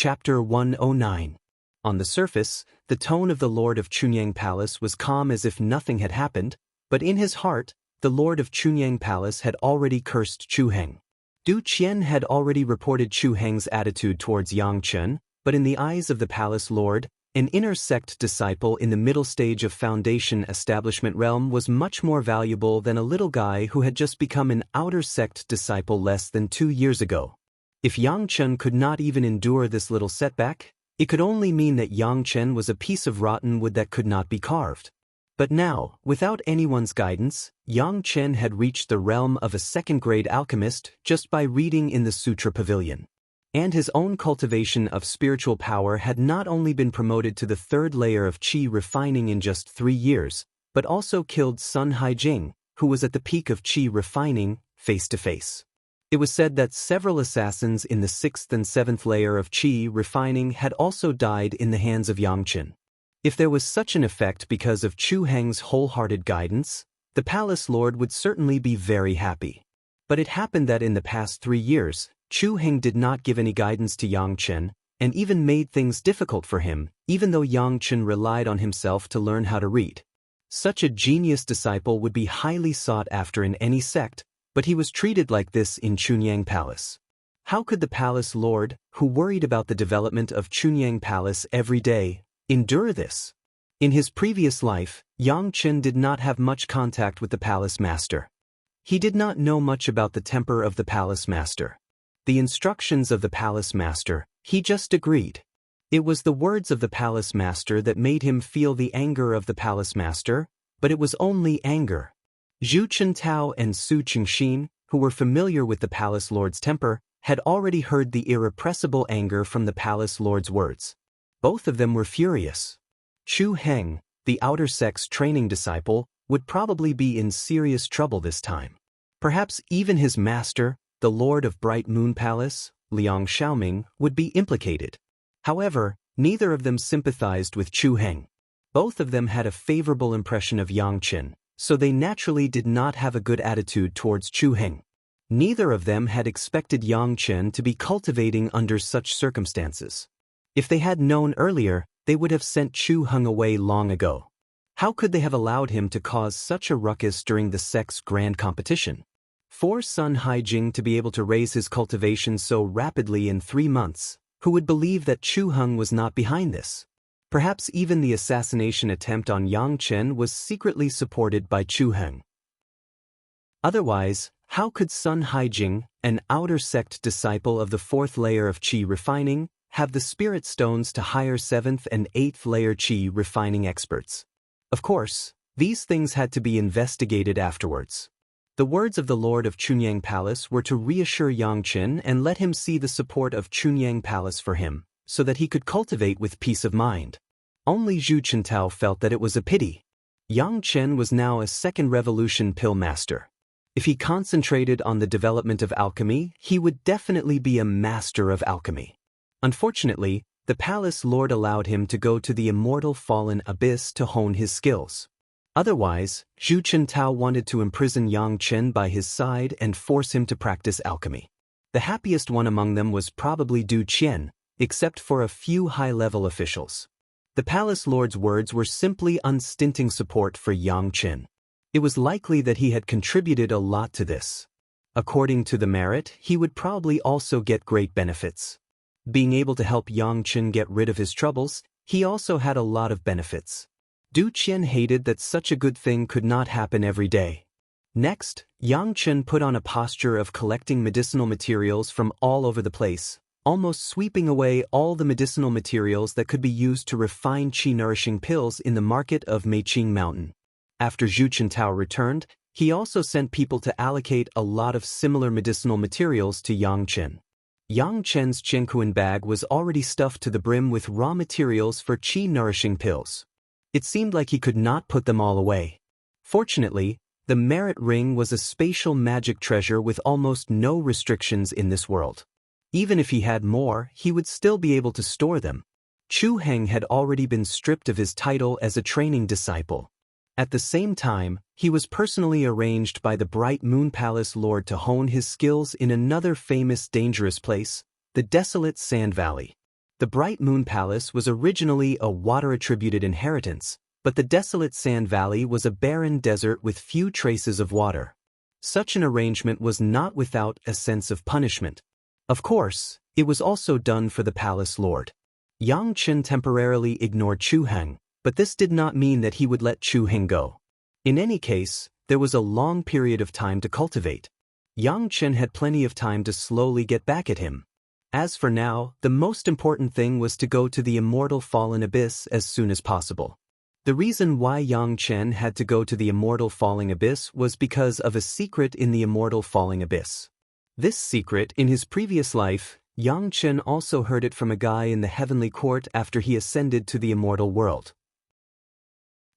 Chapter 109. On the surface, the tone of the Lord of Chunyang Palace was calm as if nothing had happened, but in his heart, the Lord of Chunyang Palace had already cursed Chu Heng. Du Qian had already reported Chu Heng's attitude towards Yang Chen, but in the eyes of the palace lord, an inner sect disciple in the middle stage of foundation establishment realm was much more valuable than a little guy who had just become an outer sect disciple less than 2 years ago. If Yang Chen could not even endure this little setback, it could only mean that Yang Chen was a piece of rotten wood that could not be carved. But now, without anyone's guidance, Yang Chen had reached the realm of a second-grade alchemist just by reading in the Sutra Pavilion. And his own cultivation of spiritual power had not only been promoted to the 3rd layer of qi refining in just 3 years, but also killed Sun Haijing, who was at the peak of qi refining, face to face. It was said that several assassins in the 6th and 7th layer of qi refining had also died in the hands of Yang Chen. If there was such an effect because of Chu Heng's wholehearted guidance, the palace lord would certainly be very happy. But it happened that in the past 3 years, Chu Heng did not give any guidance to Yang Chen, and even made things difficult for him, even though Yang Chen relied on himself to learn how to read. Such a genius disciple would be highly sought after in any sect, but he was treated like this in Chunyang Palace. How could the palace lord, who worried about the development of Chunyang Palace every day, endure this? In his previous life, Yang Chen did not have much contact with the palace master. He did not know much about the temper of the palace master. The instructions of the palace master, he just agreed. It was the words of the palace master that made him feel the anger of the palace master, but it was only anger. Zhu Chintao and Su Qingxin, who were familiar with the palace lord's temper, had already heard the irrepressible anger from the palace lord's words. Both of them were furious. Chu Heng, the outer sect's training disciple, would probably be in serious trouble this time. Perhaps even his master, the Lord of Bright Moon Palace, Liang Xiaoming, would be implicated. However, neither of them sympathized with Chu Heng. Both of them had a favorable impression of Yang Chen, so they naturally did not have a good attitude towards Chu Heng. Neither of them had expected Yang Chen to be cultivating under such circumstances. If they had known earlier, they would have sent Chu Heng away long ago. How could they have allowed him to cause such a ruckus during the sect's grand competition? For Sun Haijing to be able to raise his cultivation so rapidly in 3 months, who would believe that Chu Heng was not behind this? Perhaps even the assassination attempt on Yang Chen was secretly supported by Chu Heng. Otherwise, how could Sun Haijing, an outer sect disciple of the 4th layer of qi refining, have the spirit stones to hire 7th and 8th layer qi refining experts? Of course, these things had to be investigated afterwards. The words of the Lord of Chunyang Palace were to reassure Yang Chen and let him see the support of Chunyang Palace for him, so that he could cultivate with peace of mind. Only Zhu Chintao felt that it was a pity. Yang Chen was now a 2nd revolution pill master. If he concentrated on the development of alchemy, he would definitely be a master of alchemy. Unfortunately, the palace lord allowed him to go to the immortal fallen abyss to hone his skills. Otherwise, Zhu Chintao wanted to imprison Yang Chen by his side and force him to practice alchemy. The happiest one among them was probably Du Qian, except for a few high-level officials. The palace lord's words were simply unstinting support for Yang Chen. It was likely that he had contributed a lot to this. According to the merit, he would probably also get great benefits. Being able to help Yang Chen get rid of his troubles, he also had a lot of benefits. Du Qian hated that such a good thing could not happen every day. Next, Yang Chen put on a posture of collecting medicinal materials from all over the place, almost sweeping away all the medicinal materials that could be used to refine qi-nourishing pills in the market of Meiqing Mountain. After Zhu Chintao returned, he also sent people to allocate a lot of similar medicinal materials to Yang Chen. Yang Chen's Qianquan bag was already stuffed to the brim with raw materials for qi-nourishing pills. It seemed like he could not put them all away. Fortunately, the merit ring was a spatial magic treasure with almost no restrictions in this world. Even if he had more, he would still be able to store them. Chu Heng had already been stripped of his title as a training disciple. At the same time, he was personally arranged by the Bright Moon Palace Lord to hone his skills in another famous dangerous place, the desolate Sand Valley. The Bright Moon Palace was originally a water-attributed inheritance, but the desolate Sand Valley was a barren desert with few traces of water. Such an arrangement was not without a sense of punishment. Of course, it was also done for the palace lord. Yang Chen temporarily ignored Chu Heng, but this did not mean that he would let Chu Heng go. In any case, there was a long period of time to cultivate. Yang Chen had plenty of time to slowly get back at him. As for now, the most important thing was to go to the immortal fallen abyss as soon as possible. The reason why Yang Chen had to go to the immortal falling abyss was because of a secret in the immortal falling abyss. This secret, in his previous life, Yang Chen also heard it from a guy in the heavenly court after he ascended to the immortal world.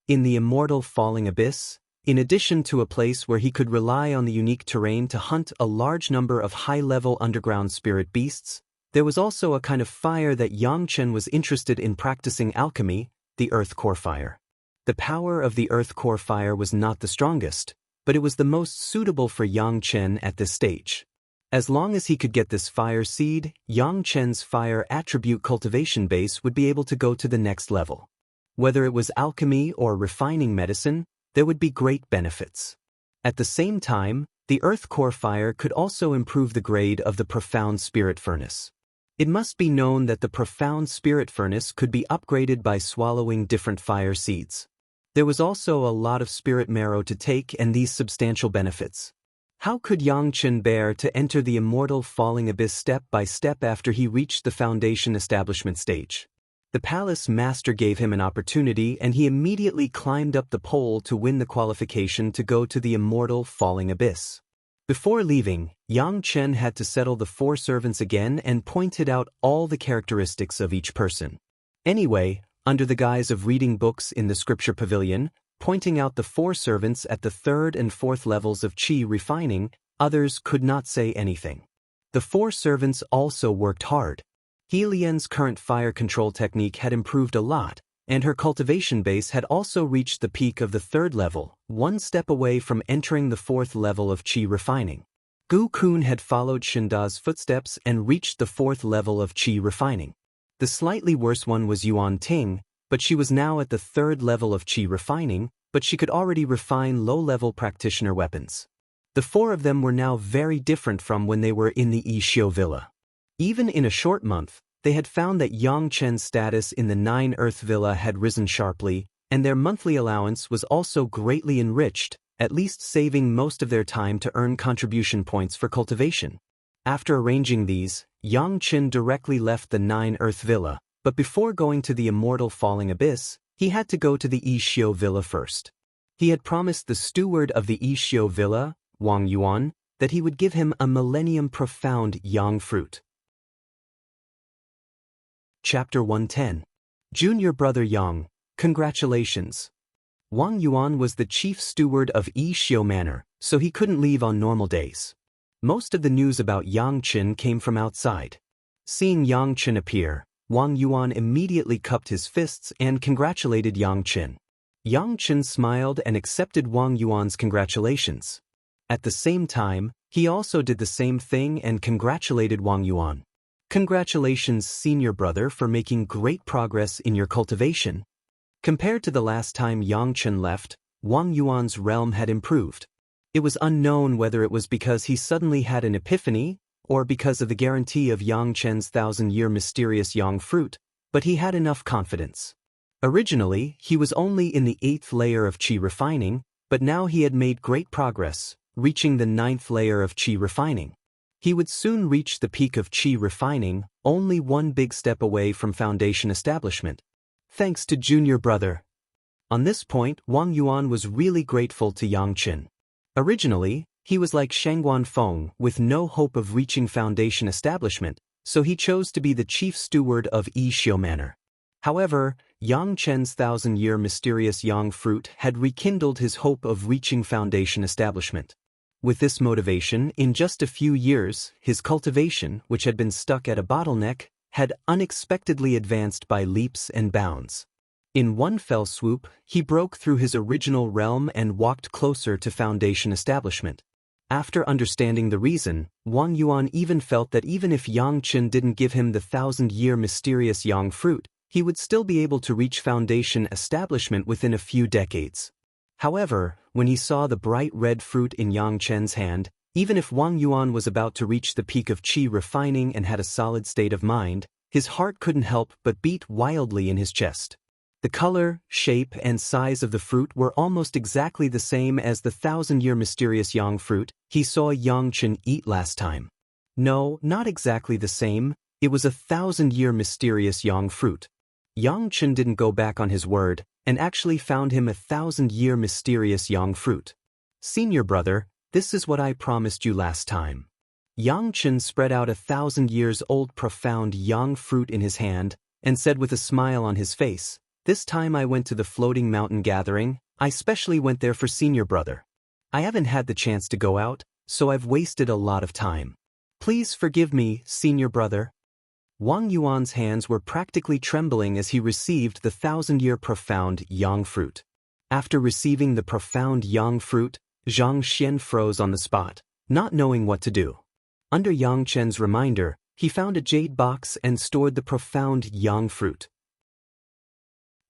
In the immortal falling abyss, in addition to a place where he could rely on the unique terrain to hunt a large number of high-level underground spirit beasts, there was also a kind of fire that Yang Chen was interested in practicing alchemy, the earth core fire. The power of the earth core fire was not the strongest, but it was the most suitable for Yang Chen at this stage. As long as he could get this fire seed, Yang Chen's fire attribute cultivation base would be able to go to the next level. Whether it was alchemy or refining medicine, there would be great benefits. At the same time, the earth core fire could also improve the grade of the profound spirit furnace. It must be known that the profound spirit furnace could be upgraded by swallowing different fire seeds. There was also a lot of spirit marrow to take and these substantial benefits. How could Yang Chen bear to enter the immortal falling abyss step by step after he reached the foundation establishment stage? The palace master gave him an opportunity and he immediately climbed up the pole to win the qualification to go to the immortal falling abyss. Before leaving, Yang Chen had to settle the 4 servants again and pointed out all the characteristics of each person. Anyway, under the guise of reading books in the scripture pavilion, pointing out the 4 servants at the 3rd and 4th levels of qi refining, others could not say anything. The 4 servants also worked hard. He Lian's current fire control technique had improved a lot, and her cultivation base had also reached the peak of the 3rd level, 1 step away from entering the 4th level of qi refining. Gu Kun had followed Shinda's footsteps and reached the 4th level of qi refining. The slightly worse one was Yuan Ting, but she was now at the 3rd level of qi refining, but she could already refine low-level practitioner weapons. The 4 of them were now very different from when they were in the Yixiu Villa. Even in a short month, they had found that Yang Chen's status in the 9 Earth Villa had risen sharply, and their monthly allowance was also greatly enriched, at least saving most of their time to earn contribution points for cultivation. After arranging these, Yang Chen directly left the 9 Earth Villa, but before going to the immortal falling abyss, he had to go to the Yixiu Villa first. He had promised the steward of the Yixiu Villa, Wang Yuan, that he would give him a millennium profound yang fruit. Chapter 110. Junior Brother Yang, congratulations. Wang Yuan was the chief steward of Yixiu Manor, so he couldn't leave on normal days. Most of the news about Yang Chen came from outside. Seeing Yang Chen appear, Wang Yuan immediately cupped his fists and congratulated Yang Chen. Yang Chen smiled and accepted Wang Yuan's congratulations. At the same time, he also did the same thing and congratulated Wang Yuan. Congratulations, senior brother, for making great progress in your cultivation. Compared to the last time Yang Chen left, Wang Yuan's realm had improved. It was unknown whether it was because he suddenly had an epiphany, or because of the guarantee of Yang Chen's 1,000-year mysterious yang fruit, but he had enough confidence. Originally, he was only in the 8th layer of qi refining, but now he had made great progress, reaching the 9th layer of qi refining. He would soon reach the peak of qi refining, only 1 big step away from foundation establishment. Thanks to junior brother. On this point, Wang Yuan was really grateful to Yang Chen. Originally, he was like Shangguan Feng, with no hope of reaching foundation establishment, so he chose to be the chief steward of Yixiu Manor. However, Yang Chen's 1,000-year mysterious yang fruit had rekindled his hope of reaching foundation establishment. With this motivation, in just a few years, his cultivation, which had been stuck at a bottleneck, had unexpectedly advanced by leaps and bounds. In one fell swoop, he broke through his original realm and walked closer to foundation establishment. After understanding the reason, Wang Yuan even felt that even if Yang Chen didn't give him the 1,000-year mysterious Yang fruit, he would still be able to reach foundation establishment within a few decades. However, when he saw the bright red fruit in Yang Chen's hand, even if Wang Yuan was about to reach the peak of qi refining and had a solid state of mind, his heart couldn't help but beat wildly in his chest. The color, shape, and size of the fruit were almost exactly the same as the 1,000-year mysterious Yang fruit he saw Yang Chen eat last time. No, not exactly the same, it was a 1,000-year mysterious Yang fruit. Yang Chen didn't go back on his word, and actually found him a 1,000-year mysterious Yang fruit. Senior brother, this is what I promised you last time. Yang Chen spread out a 1,000-years-old profound Yang fruit in his hand, and said with a smile on his face, "This time I went to the floating mountain gathering, I specially went there for senior brother. I haven't had the chance to go out, so I've wasted a lot of time. Please forgive me, senior brother." Wang Yuan's hands were practically trembling as he received the 1,000-year profound Yang fruit. After receiving the profound Yang fruit, Xianxia froze on the spot, not knowing what to do. Under Yang Chen's reminder, he found a jade box and stored the profound Yang fruit.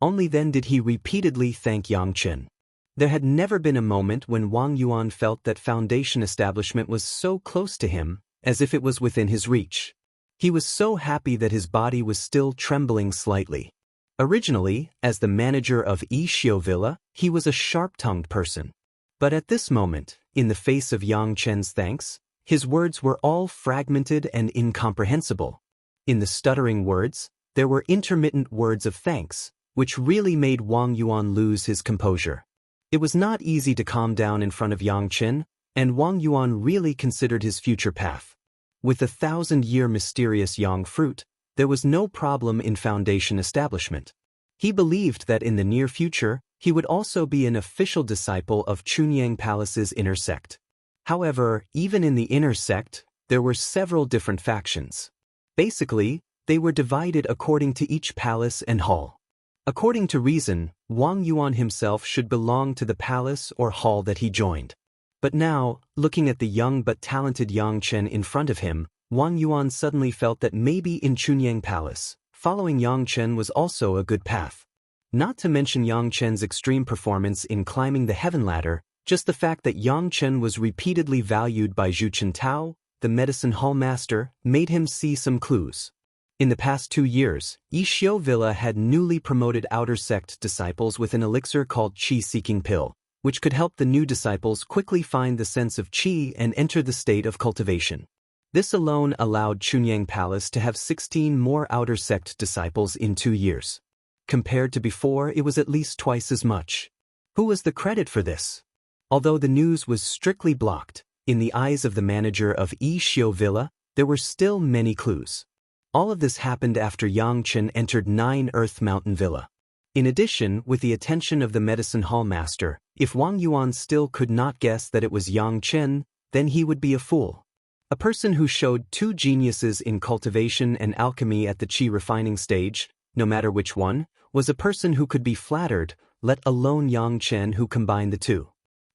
Only then did he repeatedly thank Yang Chen. There had never been a moment when Wang Yuan felt that foundation establishment was so close to him, as if it was within his reach. He was so happy that his body was still trembling slightly. Originally, as the manager of Wuxia Villa, he was a sharp-tongued person. But at this moment, in the face of Yang Chen's thanks, his words were all fragmented and incomprehensible. In the stuttering words, there were intermittent words of thanks, which really made Wang Yuan lose his composure. It was not easy to calm down in front of Yang Chen, and Wang Yuan really considered his future path. With the 1,000-year mysterious Yang fruit, there was no problem in foundation establishment. He believed that in the near future, he would also be an official disciple of Chunyang Palace's inner sect. However, even in the inner sect, there were several different factions. Basically, they were divided according to each palace and hall. According to reason, Wang Yuan himself should belong to the palace or hall that he joined. But now, looking at the young but talented Yang Chen in front of him, Wang Yuan suddenly felt that maybe in Chunyang Palace, following Yang Chen was also a good path. Not to mention Yang Chen's extreme performance in climbing the heaven ladder, just the fact that Yang Chen was repeatedly valued by Zhu Chintao, the medicine hall master, made him see some clues. In the past 2 years, Wuxia Villa had newly promoted outer sect disciples with an elixir called Qi-Seeking Pill, which could help the new disciples quickly find the sense of qi and enter the state of cultivation. This alone allowed Chunyang Palace to have 16 more outer sect disciples in 2 years. Compared to before, it was at least twice as much. Who was the credit for this? Although the news was strictly blocked, in the eyes of the manager of Wuxia Villa, there were still many clues. All of this happened after Yang Chen entered 9 Earth Mountain Villa. In addition, with the attention of the medicine hall master, if Wang Yuan still could not guess that it was Yang Chen, then he would be a fool. A person who showed 2 geniuses in cultivation and alchemy at the qi refining stage, no matter which one, was a person who could be flattered, let alone Yang Chen who combined the two.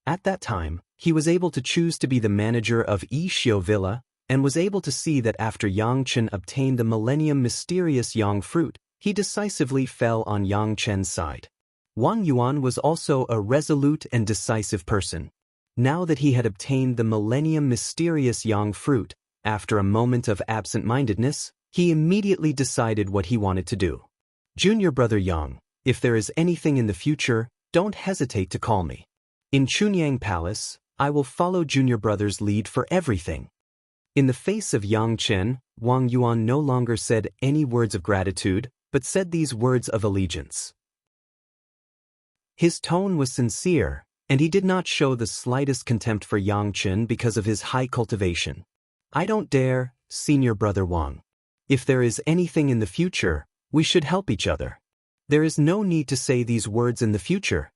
At that time, he was able to choose to be the manager of Wuxia Villa, and was able to see that after Yang Chen obtained the Millennium Mysterious Yang fruit, he decisively fell on Yang Chen's side. Wang Yuan was also a resolute and decisive person. Now that he had obtained the Millennium Mysterious Yang fruit, after a moment of absent-mindedness, he immediately decided what he wanted to do. Junior brother Yang, if there is anything in the future, don't hesitate to call me. In Chunyang Palace, I will follow junior brother's lead for everything. In the face of Yang Chen, Wang Yuan no longer said any words of gratitude, but said these words of allegiance. His tone was sincere, and he did not show the slightest contempt for Yang Chen because of his high cultivation. I don't dare, senior brother Wang. If there is anything in the future, we should help each other. There is no need to say these words in the future.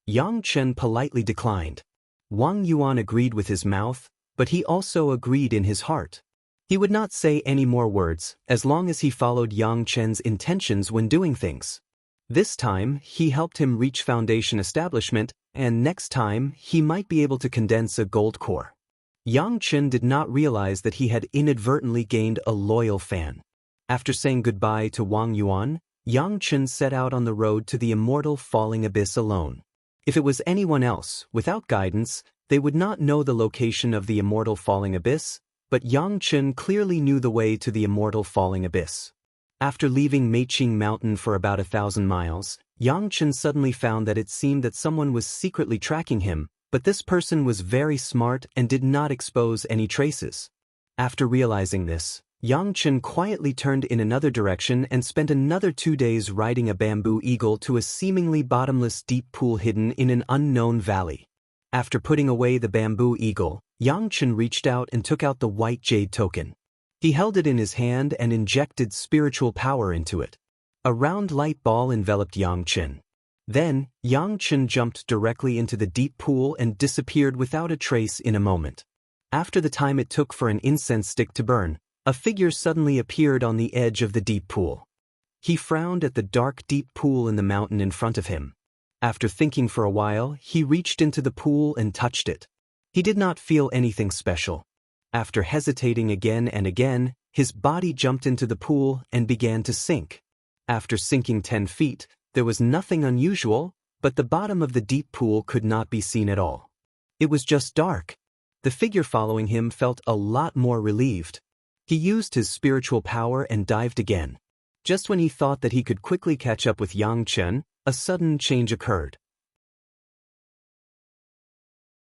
Yang Chen politely declined. Wang Yuan agreed with his mouth, but he also agreed in his heart. He would not say any more words, as long as he followed Yang Chen's intentions when doing things. This time, he helped him reach foundation establishment, and next time, he might be able to condense a gold core. Yang Chen did not realize that he had inadvertently gained a loyal fan. After saying goodbye to Wang Yuan, Yang Chen set out on the road to the immortal falling abyss alone. If it was anyone else, without guidance, they would not know the location of the immortal falling abyss, but Yang Chen clearly knew the way to the immortal falling abyss. After leaving Meiqing Mountain for about 1,000 miles, Yang Chen suddenly found that it seemed that someone was secretly tracking him, but this person was very smart and did not expose any traces. After realizing this, Yang Chen quietly turned in another direction and spent another 2 days riding a bamboo eagle to a seemingly bottomless deep pool hidden in an unknown valley. After putting away the bamboo eagle, Yang Chen reached out and took out the white jade token. He held it in his hand and injected spiritual power into it. A round light ball enveloped Yang Chen. Then, Yang Chen jumped directly into the deep pool and disappeared without a trace in a moment. After the time it took for an incense stick to burn, a figure suddenly appeared on the edge of the deep pool. He frowned at the dark deep pool in the mountain in front of him. After thinking for a while, he reached into the pool and touched it. He did not feel anything special. After hesitating again and again, his body jumped into the pool and began to sink. After sinking 10 feet, there was nothing unusual, but the bottom of the deep pool could not be seen at all. It was just dark. The figure following him felt a lot more relieved. He used his spiritual power and dived again. Just when he thought that he could quickly catch up with Yang Chen, a sudden change occurred.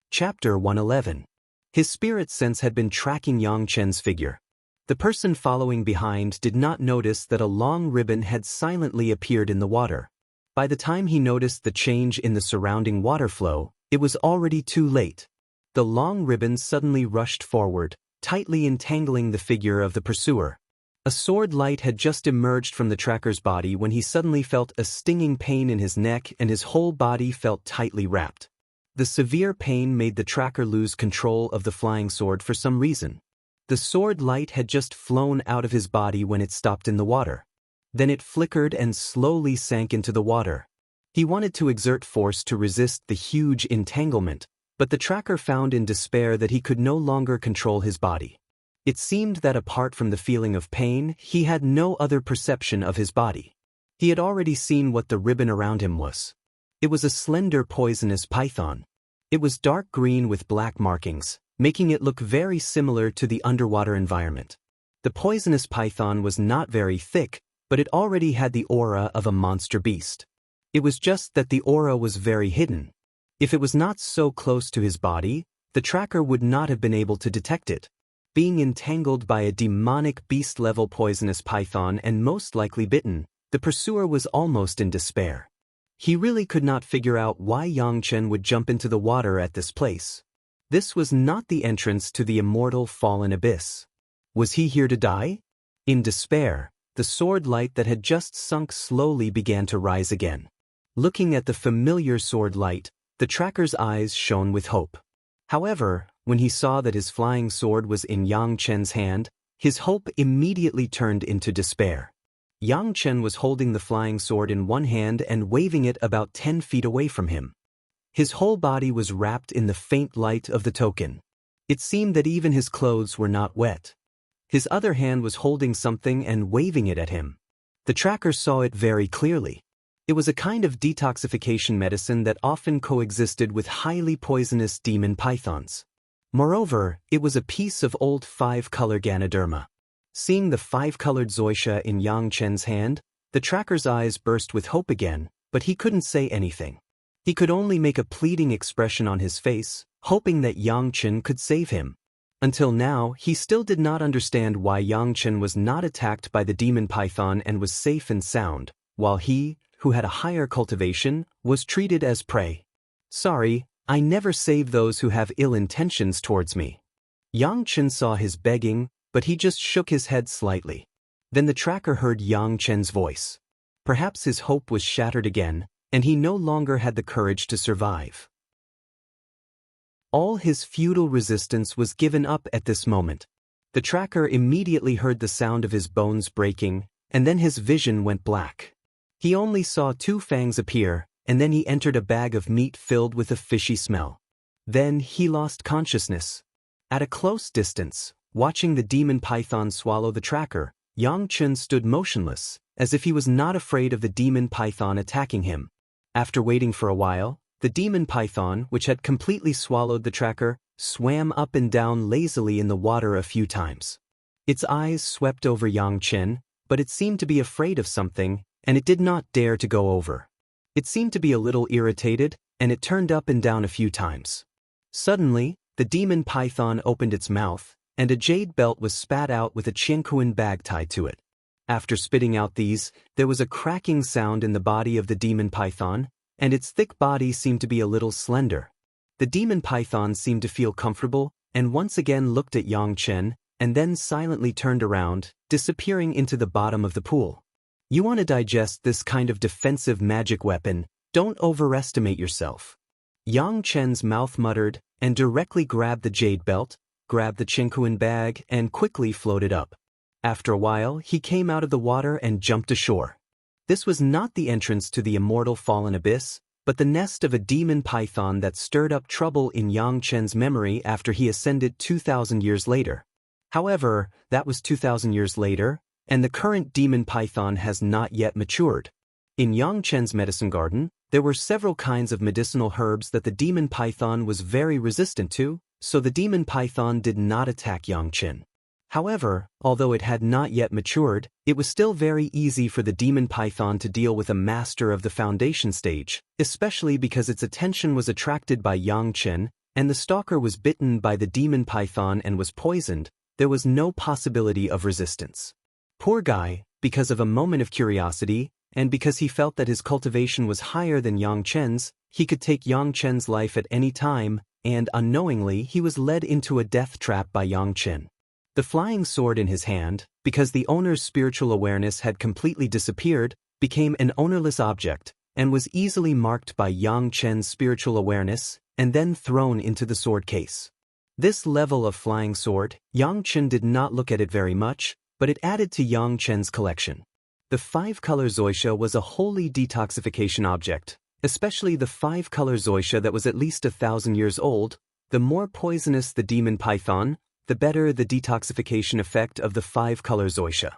Chapter 111. His spirit sense had been tracking Yang Chen's figure. The person following behind did not notice that a long ribbon had silently appeared in the water. By the time he noticed the change in the surrounding water flow, it was already too late. The long ribbon suddenly rushed forward, tightly entangling the figure of the pursuer. A sword light had just emerged from the tracker's body when he suddenly felt a stinging pain in his neck and his whole body felt tightly wrapped. The severe pain made the tracker lose control of the flying sword for some reason. The sword light had just flown out of his body when it stopped in the water. Then it flickered and slowly sank into the water. He wanted to exert force to resist the huge entanglement, but the tracker found in despair that he could no longer control his body. It seemed that apart from the feeling of pain, he had no other perception of his body. He had already seen what the ribbon around him was. It was a slender poisonous python. It was dark green with black markings, making it look very similar to the underwater environment. The poisonous python was not very thick, but it already had the aura of a monster beast. It was just that the aura was very hidden. If it was not so close to his body, the tracker would not have been able to detect it. Being entangled by a demonic beast-level poisonous python and most likely bitten, the pursuer was almost in despair. He really could not figure out why Yang Chen would jump into the water at this place. This was not the entrance to the immortal fallen abyss. Was he here to die? In despair, the sword light that had just sunk slowly began to rise again. Looking at the familiar sword light, the tracker's eyes shone with hope. However, when he saw that his flying sword was in Yang Chen's hand, his hope immediately turned into despair. Yang Chen was holding the flying sword in one hand and waving it about 10 feet away from him. His whole body was wrapped in the faint light of the token. It seemed that even his clothes were not wet. His other hand was holding something and waving it at him. The tracker saw it very clearly. It was a kind of detoxification medicine that often coexisted with highly poisonous demon pythons. Moreover, it was a piece of old 5-color Ganoderma. Seeing the 5-colored zoysia in Yang Chen's hand, the tracker's eyes burst with hope again, but he couldn't say anything. He could only make a pleading expression on his face, hoping that Yang Chen could save him. Until now, he still did not understand why Yang Chen was not attacked by the demon python and was safe and sound, while he, who had a higher cultivation, was treated as prey. Sorry, I never save those who have ill intentions towards me. Yang Chen saw his begging, but he just shook his head slightly. Then the tracker heard Yang Chen's voice. Perhaps his hope was shattered again, and he no longer had the courage to survive. All his futile resistance was given up at this moment. The tracker immediately heard the sound of his bones breaking, and then his vision went black. He only saw 2 fangs appear, and then he entered a bag of meat filled with a fishy smell. Then he lost consciousness. At a close distance, watching the demon python swallow the tracker, Yang Chen stood motionless, as if he was not afraid of the demon python attacking him. After waiting for a while, the demon python, which had completely swallowed the tracker, swam up and down lazily in the water a few times. Its eyes swept over Yang Chen, but it seemed to be afraid of something, and it did not dare to go over. It seemed to be a little irritated, and it turned up and down a few times. Suddenly, the demon python opened its mouth, and a jade belt was spat out with a qianquan bag tied to it. After spitting out these, there was a cracking sound in the body of the demon python, and its thick body seemed to be a little slender. The demon python seemed to feel comfortable, and once again looked at Yang Chen, and then silently turned around, disappearing into the bottom of the pool. You want to digest this kind of defensive magic weapon, don't overestimate yourself. Yang Chen's mouth muttered, and directly grabbed the jade belt, grabbed the qianquan bag, and quickly floated up. After a while, he came out of the water and jumped ashore. This was not the entrance to the immortal fallen abyss, but the nest of a demon python that stirred up trouble in Yang Chen's memory after he ascended 2,000 years later. However, that was 2,000 years later, and the current demon python has not yet matured. In Yang Chen's medicine garden, there were several kinds of medicinal herbs that the demon python was very resistant to, so the demon python did not attack Yang Chen. However, although it had not yet matured, it was still very easy for the demon python to deal with a master of the foundation stage, especially because its attention was attracted by Yang Chen, and the stalker was bitten by the demon python and was poisoned. There was no possibility of resistance. Poor guy, because of a moment of curiosity, and because he felt that his cultivation was higher than Yang Chen's, he could take Yang Chen's life at any time, and unknowingly he was led into a death trap by Yang Chen. The flying sword in his hand, because the owner's spiritual awareness had completely disappeared, became an ownerless object, and was easily marked by Yang Chen's spiritual awareness, and then thrown into the sword case. This level of flying sword, Yang Chen did not look at it very much, but it added to Yang Chen's collection. The 5-color Xianxia was a holy detoxification object, especially the 5-color Xianxia that was at least 1,000 years old. The more poisonous the demon python, the better the detoxification effect of the 5-color Xianxia.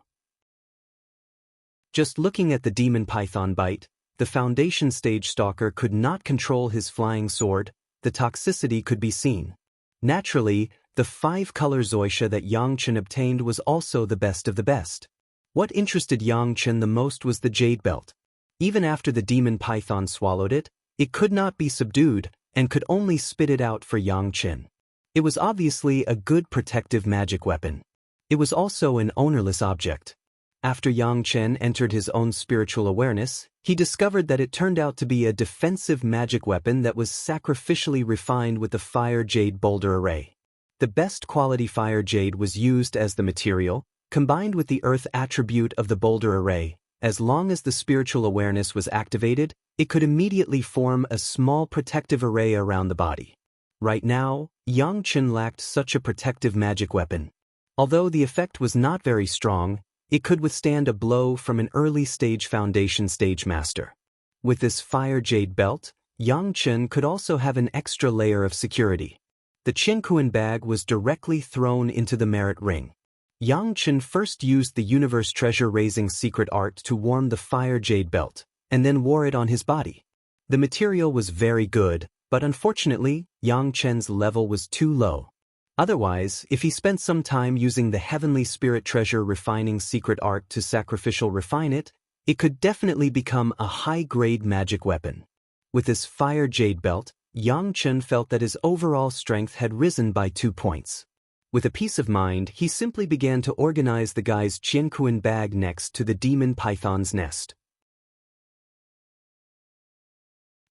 Just looking at the demon python bite, the foundation stage stalker could not control his flying sword. The toxicity could be seen. Naturally, the 5-color Xianxia that Yang Chen obtained was also the best of the best. What interested Yang Chen the most was the jade belt. Even after the demon python swallowed it, it could not be subdued, and could only spit it out for Yang Chen. It was obviously a good protective magic weapon. It was also an ownerless object. After Yang Chen entered his own spiritual awareness, he discovered that it turned out to be a defensive magic weapon that was sacrificially refined with the fire jade boulder array. The best quality fire jade was used as the material, combined with the earth attribute of the boulder array. As long as the spiritual awareness was activated, it could immediately form a small protective array around the body. Right now, Yang Chen lacked such a protective magic weapon. Although the effect was not very strong, it could withstand a blow from an early-stage foundation stage master. With this fire jade belt, Yang Chen could also have an extra layer of security. The qianquan bag was directly thrown into the merit ring. Yang Chen first used the universe treasure-raising secret art to warm the fire jade belt, and then wore it on his body. The material was very good, but unfortunately, Yang Chen's level was too low. Otherwise, if he spent some time using the heavenly spirit treasure refining secret art to sacrificial refine it, it could definitely become a high-grade magic weapon. With his fire jade belt, Yang Chen felt that his overall strength had risen by 2 points. With a peace of mind, he simply began to organize the guy's qianquan bag next to the demon python's nest.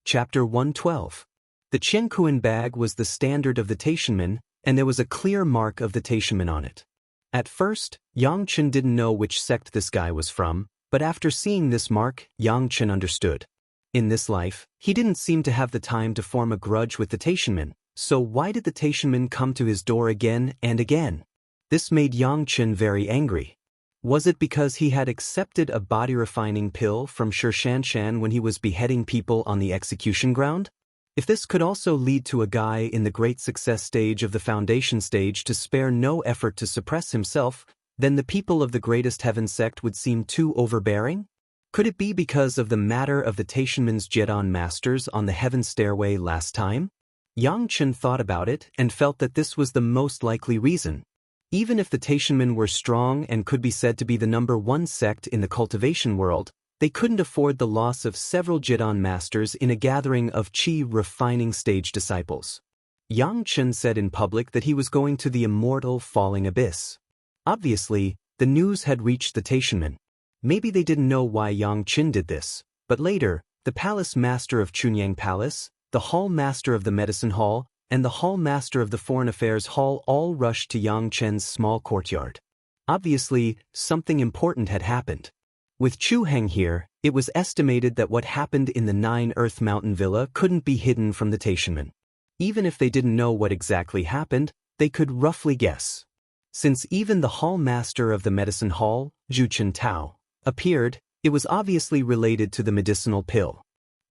Chapter 112. The qianquan bag was the standard of the Taishanmen, and there was a clear mark of the Taishanmen on it. At first, Yang Chen didn't know which sect this guy was from, but after seeing this mark, Yang Chen understood. In this life, he didn't seem to have the time to form a grudge with the Taishanmen, so why did the Taishanmen come to his door again and again? This made Yang Chen very angry. Was it because he had accepted a body-refining pill from Xianxia when he was beheading people on the execution ground? If this could also lead to a guy in the great success stage of the foundation stage to spare no effort to suppress himself, then the people of the greatest heaven sect would seem too overbearing? Could it be because of the matter of the Taishanmen's Jedon masters on the heaven stairway last time? Yang Chen thought about it and felt that this was the most likely reason. Even if the Taishanmen were strong and could be said to be the #1 sect in the cultivation world, they couldn't afford the loss of several Jedon masters in a gathering of Qi refining stage disciples. Yang Chen said in public that he was going to the immortal falling abyss. Obviously, the news had reached the Taishanmen. Maybe they didn't know why Yang Chen did this, but later, the palace master of Chunyang Palace, the hall master of the medicine hall, and the hall master of the foreign affairs hall all rushed to Yang Chen's small courtyard. Obviously, something important had happened. With Chu Heng here, it was estimated that what happened in the 9 Earth Mountain Villa couldn't be hidden from the Taishanmen. Even if they didn't know what exactly happened, they could roughly guess. Since even the hall master of the medicine hall, Zhu Chen Tao, appeared, it was obviously related to the medicinal pill.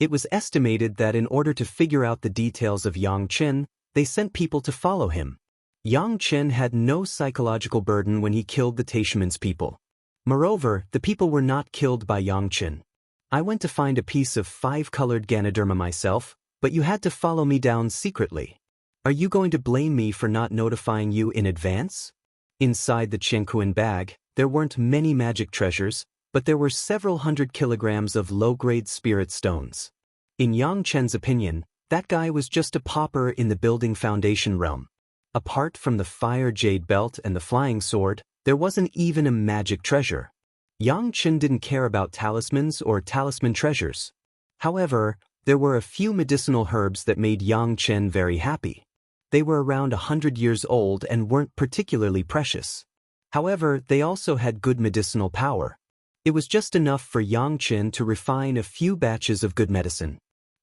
It was estimated that in order to figure out the details of Yang Chen, they sent people to follow him. Yang Chen had no psychological burden when he killed the Taishanmen's people. Moreover, the people were not killed by Yang Chen. I went to find a piece of 5-colored Ganoderma myself, but you had to follow me down secretly. Are you going to blame me for not notifying you in advance? Inside the Qianquan bag, there weren't many magic treasures, but there were several hundred kilograms of low-grade spirit stones. In Yang Chen's opinion, that guy was just a pauper in the building foundation realm. Apart from the fire jade belt and the flying sword, there wasn't even a magic treasure. Yang Chen didn't care about talismans or talisman treasures. However, there were a few medicinal herbs that made Yang Chen very happy. They were around 100 years old and weren't particularly precious. However, they also had good medicinal power. It was just enough for Yang Chen to refine a few batches of good medicine.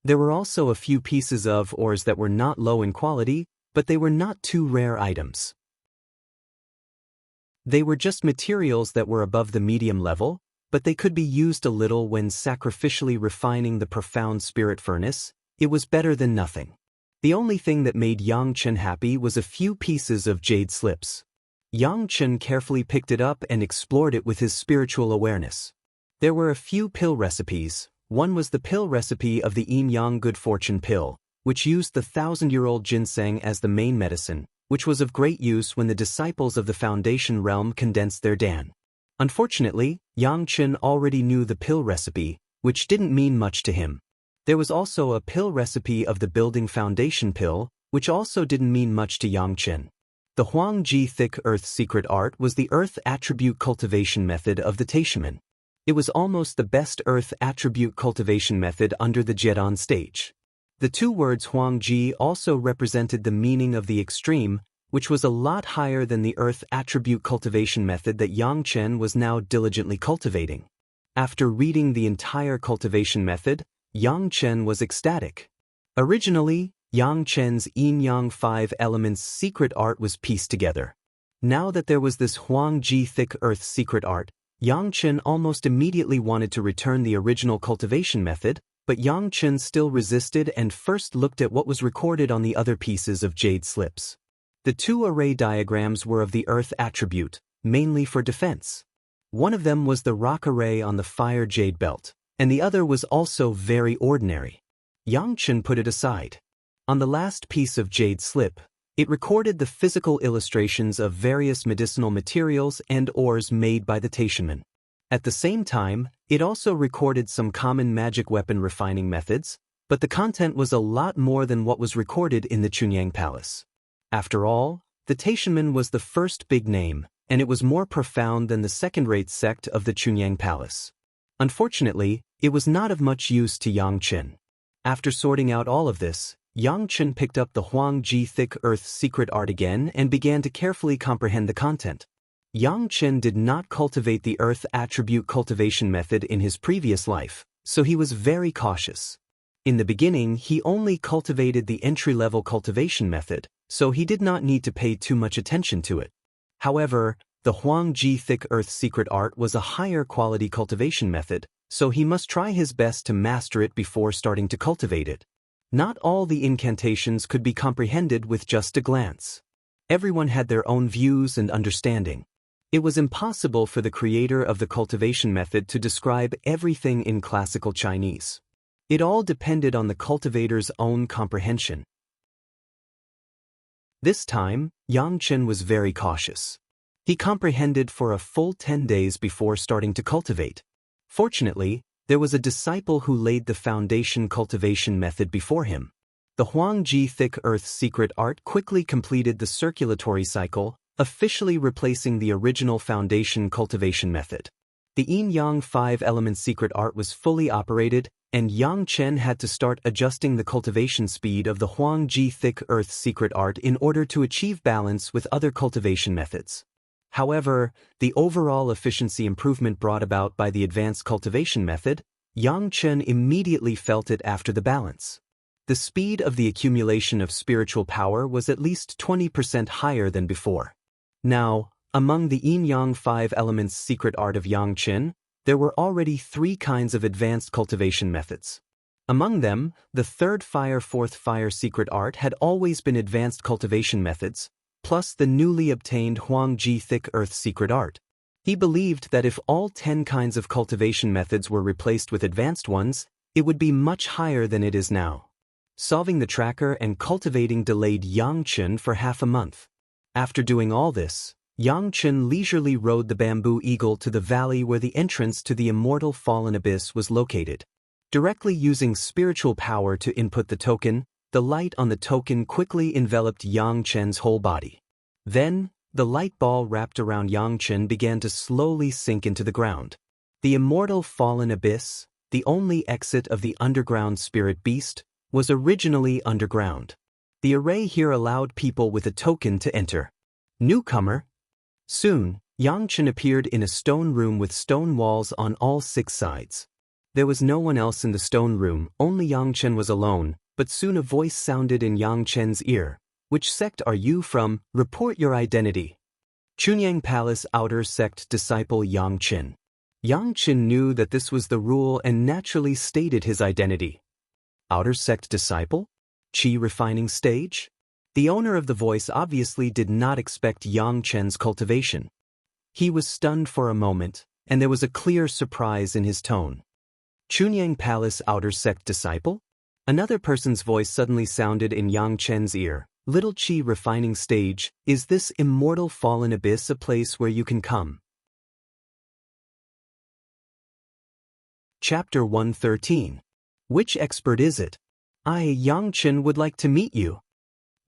There were also a few pieces of ores that were not low in quality, but they were not too rare items. They were just materials that were above the medium level, but they could be used a little when sacrificially refining the profound spirit furnace. It was better than nothing. The only thing that made Yang Chen happy was a few pieces of jade slips. Yang Chen carefully picked it up and explored it with his spiritual awareness. There were a few pill recipes. One was the pill recipe of the Yin Yang Good Fortune pill, which used the 1,000-year-old ginseng as the main medicine, which was of great use when the disciples of the foundation realm condensed their dan. Unfortunately, Yang Chen already knew the pill recipe, which didn't mean much to him. There was also a pill recipe of the building foundation pill, which also didn't mean much to Yang Chen. The Huangji Thick Earth secret art was the earth attribute cultivation method of the Taishanmen. It was almost the best earth attribute cultivation method under the Jedon stage. The two words Huangji also represented the meaning of the extreme, which was a lot higher than the earth attribute cultivation method that Yang Chen was now diligently cultivating. After reading the entire cultivation method, Yang Chen was ecstatic. Originally, Yang Chen's Yin-Yang 5 Elements secret art was pieced together. Now that there was this Huangji Thick Earth secret art, Yang Chen almost immediately wanted to return the original cultivation method, but Yang Chen still resisted and first looked at what was recorded on the other pieces of jade slips. The two array diagrams were of the earth attribute, mainly for defense. One of them was the rock array on the fire jade belt, and the other was also very ordinary. Yang Chen put it aside. On the last piece of jade slip, it recorded the physical illustrations of various medicinal materials and ores made by the Taishanmen. At the same time, it also recorded some common magic weapon refining methods, but the content was a lot more than what was recorded in the Chunyang Palace. After all, the Taishanmen was the first big name, and it was more profound than the second-rate sect of the Chunyang Palace. Unfortunately, it was not of much use to Yang Chen. After sorting out all of this, Yang Chen picked up the Huangji Thick Earth secret art again and began to carefully comprehend the content. Yang Chen did not cultivate the earth attribute cultivation method in his previous life, so he was very cautious. In the beginning, he only cultivated the entry-level cultivation method, so he did not need to pay too much attention to it. However, the Huangji Thick Earth secret art was a higher quality cultivation method, so he must try his best to master it before starting to cultivate it. Not all the incantations could be comprehended with just a glance. Everyone had their own views and understanding. It was impossible for the creator of the cultivation method to describe everything in classical Chinese. It all depended on the cultivator's own comprehension. This time, Xianxia was very cautious. He comprehended for a full 10 days before starting to cultivate. Fortunately, there was a disciple who laid the foundation cultivation method before him. The Huangji Thick Earth secret art quickly completed the circulatory cycle, officially replacing the original foundation cultivation method. The Yin-Yang 5-element secret art was fully operated, and Xianxia had to start adjusting the cultivation speed of the Huangji Thick Earth secret art in order to achieve balance with other cultivation methods. However, the overall efficiency improvement brought about by the advanced cultivation method, Xianxia immediately felt it after the balance. The speed of the accumulation of spiritual power was at least 20% higher than before. Now, among the Yin-Yang 5 elements secret art of Xianxia, there were already 3 kinds of advanced cultivation methods. Among them, the third fire, fourth fire secret art had always been advanced cultivation methods, plus the newly obtained Huangji Thick Earth secret art. He believed that if all 10 kinds of cultivation methods were replaced with advanced ones, it would be much higher than it is now. Solving the tracker and cultivating delayed Xianxia for half a month. After doing all this, Xianxia leisurely rode the bamboo eagle to the valley where the entrance to the immortal fallen abyss was located. Directly using spiritual power to input the token, the light on the token quickly enveloped Xianxia's whole body. Then, the light ball wrapped around Xianxia began to slowly sink into the ground. The immortal fallen abyss, the only exit of the underground spirit beast, was originally underground. The array here allowed people with a token to enter. Newcomer. Soon, Xianxia appeared in a stone room with stone walls on all 6 sides. There was no one else in the stone room, only Xianxia was alone, but soon a voice sounded in Xianxia's ear. Which sect are you from? Report your identity. Chunyang Palace Outer Sect Disciple Xianxia. Xianxia knew that this was the rule and naturally stated his identity. Outer Sect Disciple? Qi Refining Stage? The owner of the voice obviously did not expect Xianxia's cultivation. He was stunned for a moment, and there was a clear surprise in his tone. Chunyang Palace Outer Sect Disciple? Another person's voice suddenly sounded in Xianxia's ear. Little Qi Refining Stage, is this immortal fallen abyss a place where you can come? Chapter 113. Which expert is it? I, Xianxia, would like to meet you.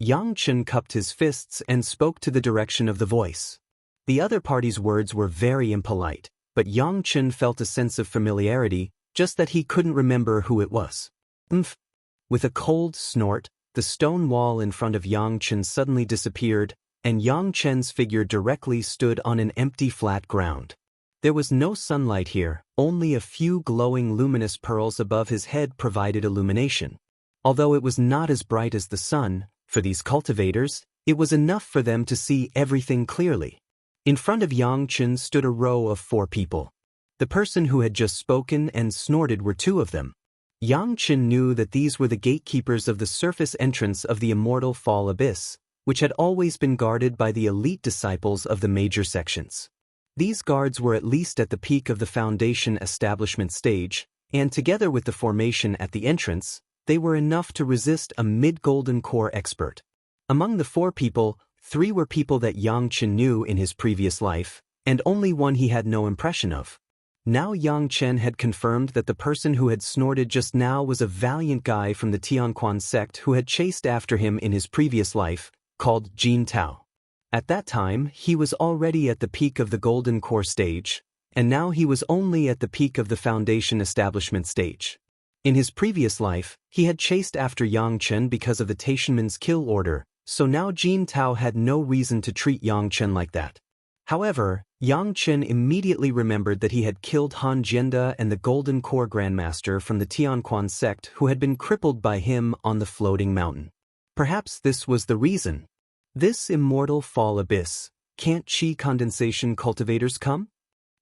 Xianxia cupped his fists and spoke to the direction of the voice. The other party's words were very impolite, but Xianxia felt a sense of familiarity, just that he couldn't remember who it was. Umph. With a cold snort, the stone wall in front of Xianxia suddenly disappeared, and Xianxia's figure directly stood on an empty flat ground. There was no sunlight here, only a few glowing luminous pearls above his head provided illumination. Although it was not as bright as the sun, for these cultivators, it was enough for them to see everything clearly. In front of Xianxia stood a row of 4 people. The person who had just spoken and snorted were 2 of them. Xianxia knew that these were the gatekeepers of the surface entrance of the immortal fall abyss, which had always been guarded by the elite disciples of the major sections. These guards were at least at the peak of the foundation establishment stage, and together with the formation at the entrance, they were enough to resist a mid-golden core expert. Among the 4 people, 3 were people that Xianxia knew in his previous life, and only one he had no impression of. Now Xianxia had confirmed that the person who had snorted just now was a valiant guy from the Tianquan sect who had chased after him in his previous life, called Jin Tao. At that time, he was already at the peak of the golden core stage, and now he was only at the peak of the foundation establishment stage. In his previous life, he had chased after Xianxia because of the Taishanman's kill order, so now Jin Tao had no reason to treat Xianxia like that. However, Xianxia immediately remembered that he had killed Han Jianda and the Golden Core Grandmaster from the Tianquan sect who had been crippled by him on the floating mountain. Perhaps this was the reason. This immortal fall abyss, can't Qi condensation cultivators come?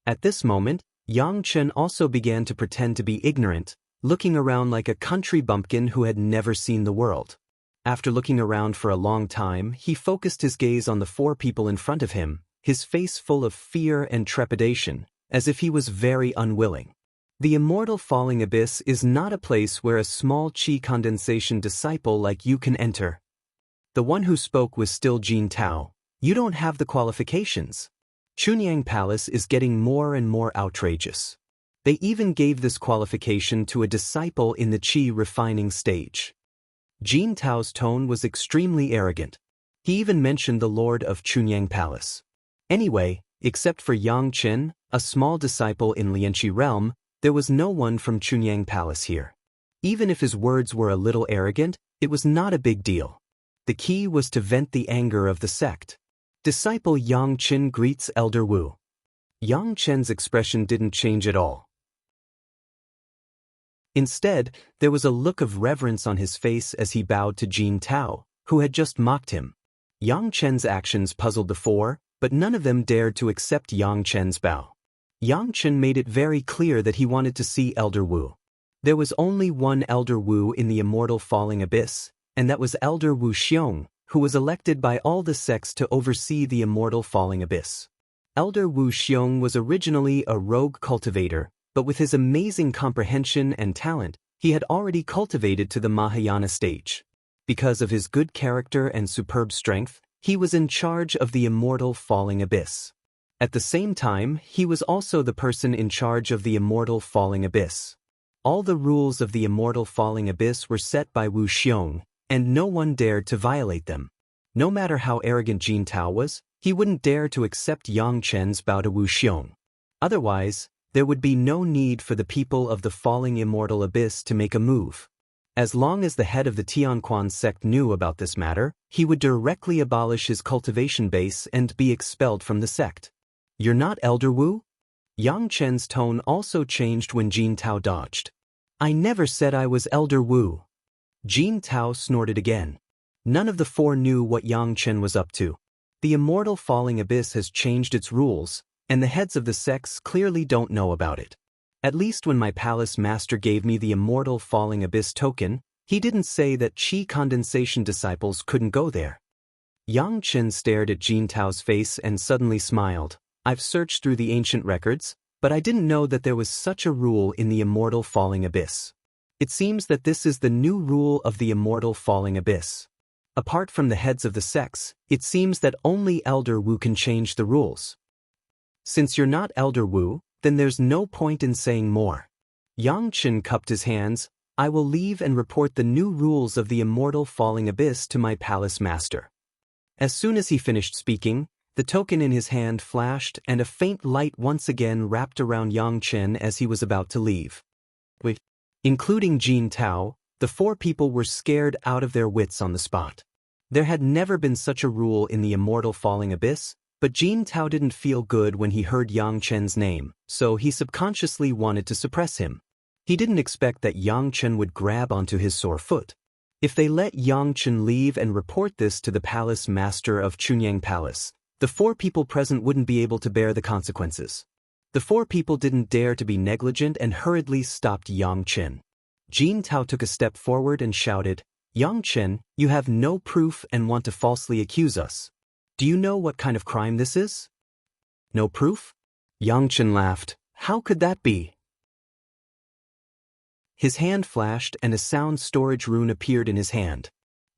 At this moment, Xianxia also began to pretend to be ignorant, looking around like a country bumpkin who had never seen the world. After looking around for a long time, he focused his gaze on the 4 people in front of him, his face full of fear and trepidation, as if he was very unwilling. The immortal falling abyss is not a place where a small chi condensation disciple like you can enter. The one who spoke was still Jin Tao. You don't have the qualifications. Chunyang Palace is getting more and more outrageous. They even gave this qualification to a disciple in the chi refining stage. Jin Tao's tone was extremely arrogant. He even mentioned the Lord of Chunyang Palace. Anyway, except for Yang Chen, a small disciple in Lianqi realm, there was no one from Chunyang Palace here. Even if his words were a little arrogant, it was not a big deal. The key was to vent the anger of the sect. Disciple Yang Chen greets Elder Wu. Yang Chen's expression didn't change at all. Instead, there was a look of reverence on his face as he bowed to Jin Tao, who had just mocked him. Yang Chen's actions puzzled the 4, but none of them dared to accept Yang Chen's bow. Yang Chen made it very clear that he wanted to see Elder Wu. There was only one Elder Wu in the immortal falling abyss, and that was Elder Wu Xiong, who was elected by all the sects to oversee the immortal falling abyss. Elder Wu Xiong was originally a rogue cultivator, but with his amazing comprehension and talent, he had already cultivated to the Mahayana stage. Because of his good character and superb strength, he was in charge of the immortal falling abyss. At the same time, he was also the person in charge of the immortal falling abyss. All the rules of the immortal falling abyss were set by Wu Xiong, and no one dared to violate them. No matter how arrogant Jin Tao was, he wouldn't dare to accept Yang Chen's bow to Wu Xiong. Otherwise, there would be no need for the people of the falling immortal abyss to make a move. As long as the head of the Tianquan sect knew about this matter, he would directly abolish his cultivation base and be expelled from the sect. You're not Elder Wu? Yang Chen's tone also changed when Jin Tao dodged. I never said I was Elder Wu. Jin Tao snorted again. None of the 4 knew what Yang Chen was up to. The immortal falling abyss has changed its rules, and the heads of the sects clearly don't know about it. At least when my palace master gave me the immortal falling abyss token, he didn't say that chi condensation disciples couldn't go there. Yang Chen stared at Jin Tao's face and suddenly smiled. I've searched through the ancient records, but I didn't know that there was such a rule in the immortal falling abyss. It seems that this is the new rule of the immortal falling abyss. Apart from the heads of the sects, it seems that only Elder Wu can change the rules. Since you're not Elder Wu, then there's no point in saying more. Yang Chen cupped his hands. I will leave and report the new rules of the immortal falling abyss to my palace master. As soon as he finished speaking, the token in his hand flashed and a faint light once again wrapped around Yang Chen as he was about to leave. Including Jin Tao, the 4 people were scared out of their wits on the spot. There had never been such a rule in the immortal falling abyss, but Jin Tao didn't feel good when he heard Yang Chen's name, so he subconsciously wanted to suppress him. He didn't expect that Yang Chen would grab onto his sore foot. If they let Yang Chen leave and report this to the palace master of Chunyang Palace, the 4 people present wouldn't be able to bear the consequences. The 4 people didn't dare to be negligent and hurriedly stopped Yang Chen. Jin Tao took a step forward and shouted, Yang Chen, you have no proof and want to falsely accuse us. Do you know what kind of crime this is? No proof? Yang Chen laughed. How could that be? His hand flashed and a sound storage rune appeared in his hand.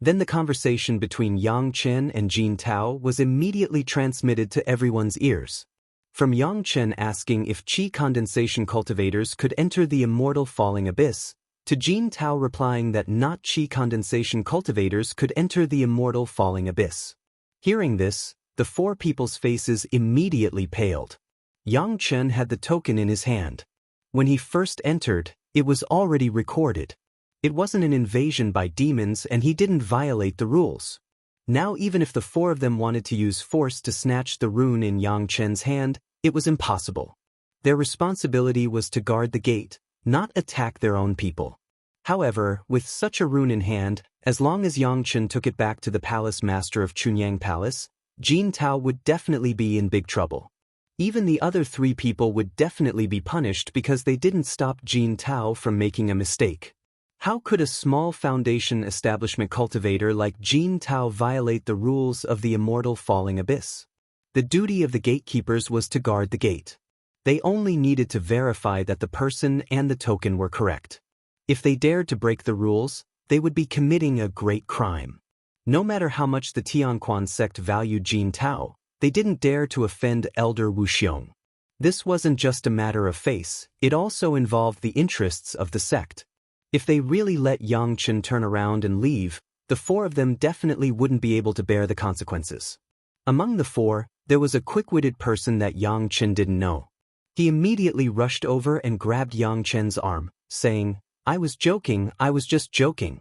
Then the conversation between Yang Chen and Jin Tao was immediately transmitted to everyone's ears. From Yang Chen asking if chi condensation cultivators could enter the immortal falling abyss, to Jin Tao replying that not chi condensation cultivators could enter the immortal falling abyss. Hearing this, the 4 people's faces immediately paled. Yang Chen had the token in his hand. When he first entered, it was already recorded. It wasn't an invasion by demons and he didn't violate the rules. Now even if the 4 of them wanted to use force to snatch the rune in Yang Chen's hand, it was impossible. Their responsibility was to guard the gate, not attack their own people. However, with such a rune in hand, as long as Yang Chen took it back to the palace master of Chunyang Palace, Jin Tao would definitely be in big trouble. Even the other 3 people would definitely be punished because they didn't stop Jin Tao from making a mistake. How could a small foundation establishment cultivator like Jin Tao violate the rules of the immortal falling abyss? The duty of the gatekeepers was to guard the gate. They only needed to verify that the person and the token were correct. If they dared to break the rules, they would be committing a great crime. No matter how much the Tianquan sect valued Jin Tao, they didn't dare to offend Elder Wuxiong. This wasn't just a matter of face, it also involved the interests of the sect. If they really let Yangchen turn around and leave, the 4 of them definitely wouldn't be able to bear the consequences. Among the 4, there was a quick-witted person that Yangchen didn't know. He immediately rushed over and grabbed Yangchen's arm, saying, "I was joking, I was just joking.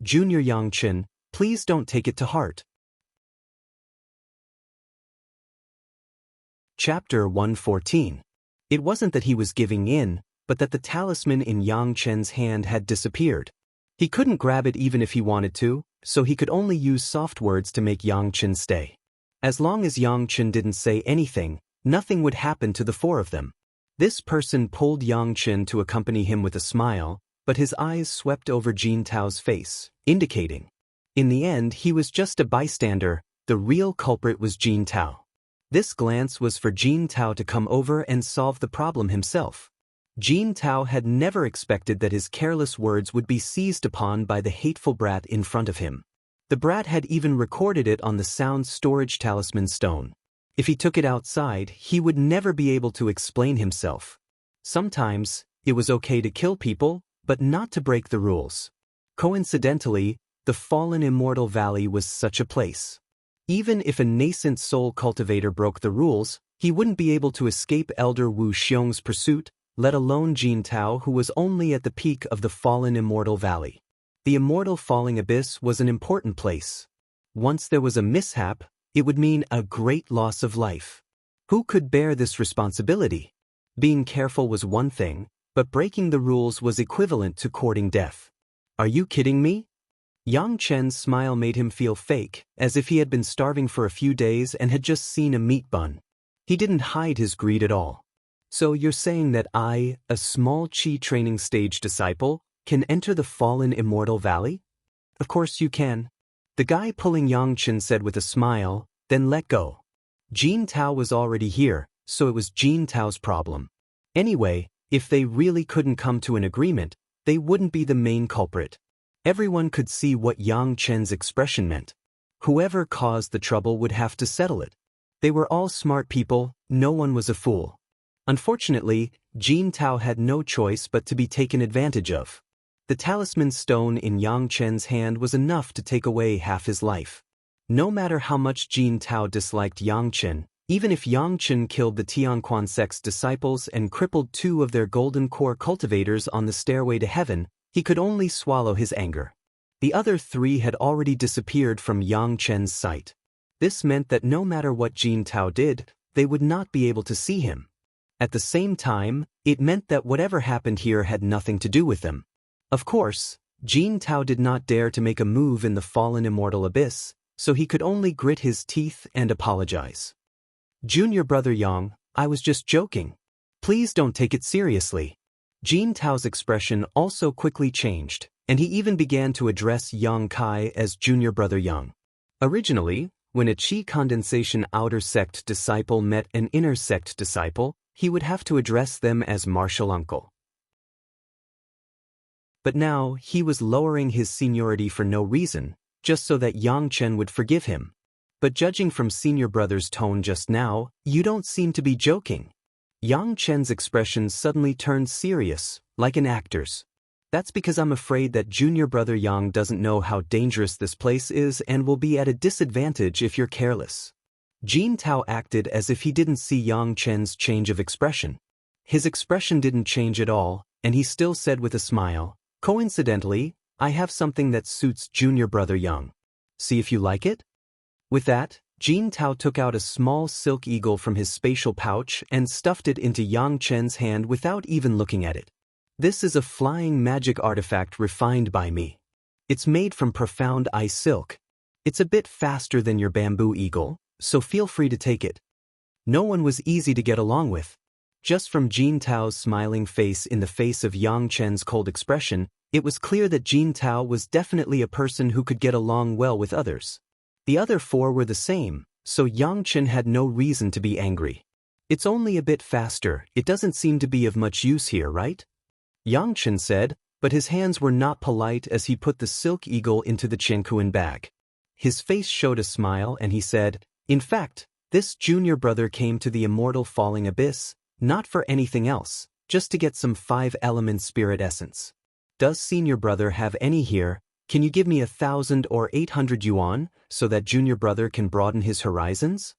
Junior Yangchen, please don't take it to heart." Chapter 114. It wasn't that he was giving in, but that the talisman in Yang Chen's hand had disappeared. He couldn't grab it even if he wanted to, so he could only use soft words to make Yang Chen stay. As long as Yang Chen didn't say anything, nothing would happen to the 4 of them. This person pulled Yang Chen to accompany him with a smile, but his eyes swept over Jin Tao's face, indicating. In the end, he was just a bystander, the real culprit was Jin Tao. This glance was for Jin Tao to come over and solve the problem himself. Jin Tao had never expected that his careless words would be seized upon by the hateful brat in front of him. The brat had even recorded it on the sound storage talisman stone. If he took it outside, he would never be able to explain himself. Sometimes, it was okay to kill people, but not to break the rules. Coincidentally, the fallen immortal valley was such a place. Even if a nascent soul cultivator broke the rules, he wouldn't be able to escape Elder Wu Xiong's pursuit, let alone Jin Tao, who was only at the peak of the fallen immortal valley. The immortal falling abyss was an important place. Once there was a mishap, it would mean a great loss of life. Who could bear this responsibility? Being careful was one thing, but breaking the rules was equivalent to courting death. Are you kidding me? Yang Chen's smile made him feel fake, as if he had been starving for a few days and had just seen a meat bun. He didn't hide his greed at all. So you're saying that I, a small Qi training stage disciple, can enter the fallen immortal valley? Of course you can. The guy pulling Yang Chen said with a smile, then let go. Jin Tao was already here, so it was Jin Tao's problem. Anyway, if they really couldn't come to an agreement, they wouldn't be the main culprit. Everyone could see what Yang Chen's expression meant. Whoever caused the trouble would have to settle it. They were all smart people, no one was a fool. Unfortunately, Jin Tao had no choice but to be taken advantage of. The talisman stone in Yang Chen's hand was enough to take away half his life. No matter how much Jin Tao disliked Yang Chen, even if Yang Chen killed the Tianquan sect's disciples and crippled 2 of their golden core cultivators on the stairway to heaven, he could only swallow his anger. The other 3 had already disappeared from Yang Chen's sight. This meant that no matter what Jin Tao did, they would not be able to see him. At the same time, it meant that whatever happened here had nothing to do with them. Of course, Jin Tao did not dare to make a move in the fallen immortal abyss, so he could only grit his teeth and apologize. Junior brother Yang, I was just joking. Please don't take it seriously. Jin Tao's expression also quickly changed, and he even began to address Yang Kai as junior brother Yang. Originally, when a Qi condensation outer sect disciple met an inner sect disciple, he would have to address them as martial uncle. But now, he was lowering his seniority for no reason, just so that Yang Chen would forgive him. But judging from senior brother's tone just now, you don't seem to be joking. Yang Chen's expression suddenly turned serious, like an actor's. That's because I'm afraid that junior brother Yang doesn't know how dangerous this place is and will be at a disadvantage if you're careless. Jin Tao acted as if he didn't see Yang Chen's change of expression. His expression didn't change at all, and he still said with a smile, coincidentally, I have something that suits junior brother Yang. See if you like it? With that, Jin Tao took out a small silk eagle from his spatial pouch and stuffed it into Yang Chen's hand without even looking at it. This is a flying magic artifact refined by me. It's made from profound ice silk. It's a bit faster than your bamboo eagle, so feel free to take it. No one was easy to get along with. Just from Jin Tao's smiling face in the face of Yang Chen's cold expression, it was clear that Jin Tao was definitely a person who could get along well with others. The other four were the same, so Yang Chen had no reason to be angry. It's only a bit faster, it doesn't seem to be of much use here, right? Yang Chen said, but his hands were not polite as he put the silk eagle into the Qianquan bag. His face showed a smile and he said, in fact, this junior brother came to the immortal falling abyss, not for anything else, just to get some 5-element spirit essence. Does senior brother have any here? Can you give me 1,000 or 800 yuan, so that junior brother can broaden his horizons?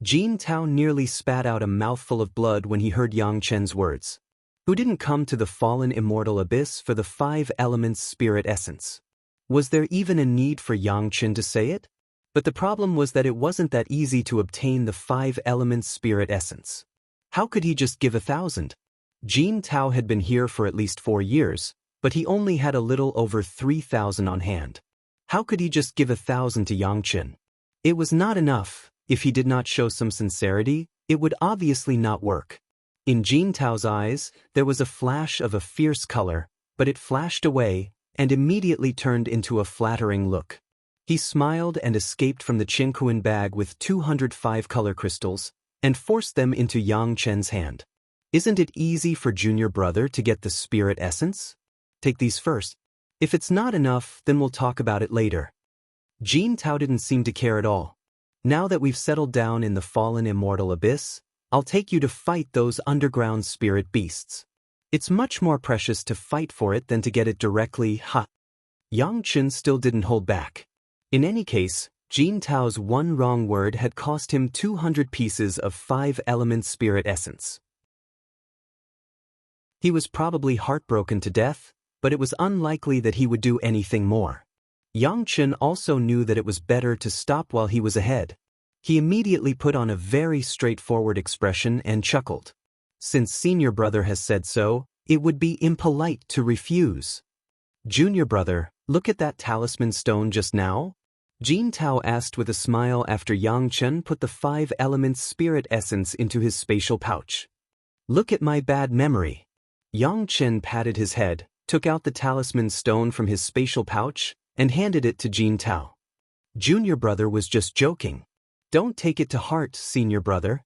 Jin Tao nearly spat out a mouthful of blood when he heard Yang Chen's words. Who didn't come to the fallen immortal abyss for the 5 elements spirit essence? Was there even a need for Yang Chen to say it? But the problem was that it wasn't that easy to obtain the 5 elements spirit essence. How could he just give 1,000? Jin Tao had been here for at least 4 years, but he only had a little over 3,000 on hand. How could he just give 1,000 to Yang Chen? It was not enough. If he did not show some sincerity, it would obviously not work. In Jin Tao's eyes, there was a flash of a fierce color, but it flashed away and immediately turned into a flattering look. He smiled and escaped from the Qianquan bag with 205 color crystals and forced them into Yang Chen's hand. Isn't it easy for junior brother to get the spirit essence? Take these first. If it's not enough, then we'll talk about it later. Jin Tao didn't seem to care at all. Now that we've settled down in the fallen immortal abyss, I'll take you to fight those underground spirit beasts. It's much more precious to fight for it than to get it directly, ha. Yang Chen still didn't hold back. In any case, Jin Tao's one wrong word had cost him 200 pieces of 5-element spirit essence. He was probably heartbroken to death, but it was unlikely that he would do anything more. Yang Chen also knew that it was better to stop while he was ahead. He immediately put on a very straightforward expression and chuckled. Since senior brother has said so, it would be impolite to refuse. Junior brother, look at that talisman stone just now. Jin Tao asked with a smile after Yang Chen put the 5-element spirit essence into his spatial pouch. Look at my bad memory. Yang Chen patted his head, took out the talisman stone from his spatial pouch, and handed it to Jin Tao. Junior brother was just joking. Don't take it to heart, senior brother.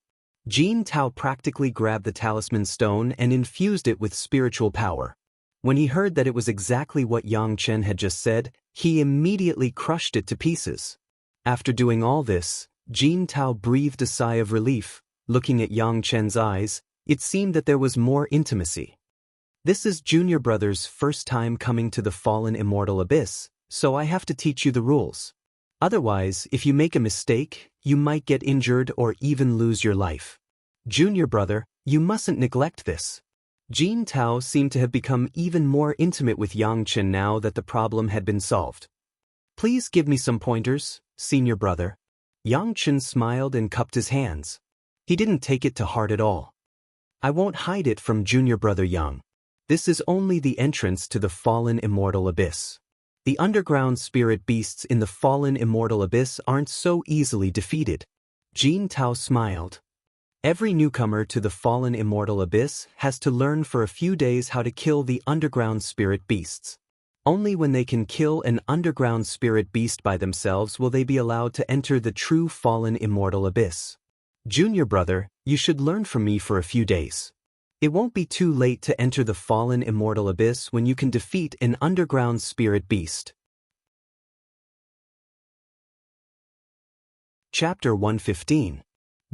Jin Tao practically grabbed the talisman stone and infused it with spiritual power. When he heard that it was exactly what Yang Chen had just said, he immediately crushed it to pieces. After doing all this, Jin Tao breathed a sigh of relief. Looking at Yang Chen's eyes, it seemed that there was more intimacy. This is junior brother's first time coming to the fallen immortal abyss, so I have to teach you the rules. Otherwise, if you make a mistake, you might get injured or even lose your life. Junior brother, you mustn't neglect this. Jin Tao seemed to have become even more intimate with Yang Chen now that the problem had been solved. Please give me some pointers, senior brother. Yang Chen smiled and cupped his hands. He didn't take it to heart at all. I won't hide it from junior brother Yang. This is only the entrance to the fallen immortal abyss. The underground spirit beasts in the fallen immortal abyss aren't so easily defeated. Jin Tao smiled. Every newcomer to the fallen immortal abyss has to learn for a few days how to kill the underground spirit beasts. Only when they can kill an underground spirit beast by themselves will they be allowed to enter the true fallen immortal abyss. Junior brother, you should learn from me for a few days. It won't be too late to enter the fallen immortal abyss when you can defeat an underground spirit beast. Chapter 115.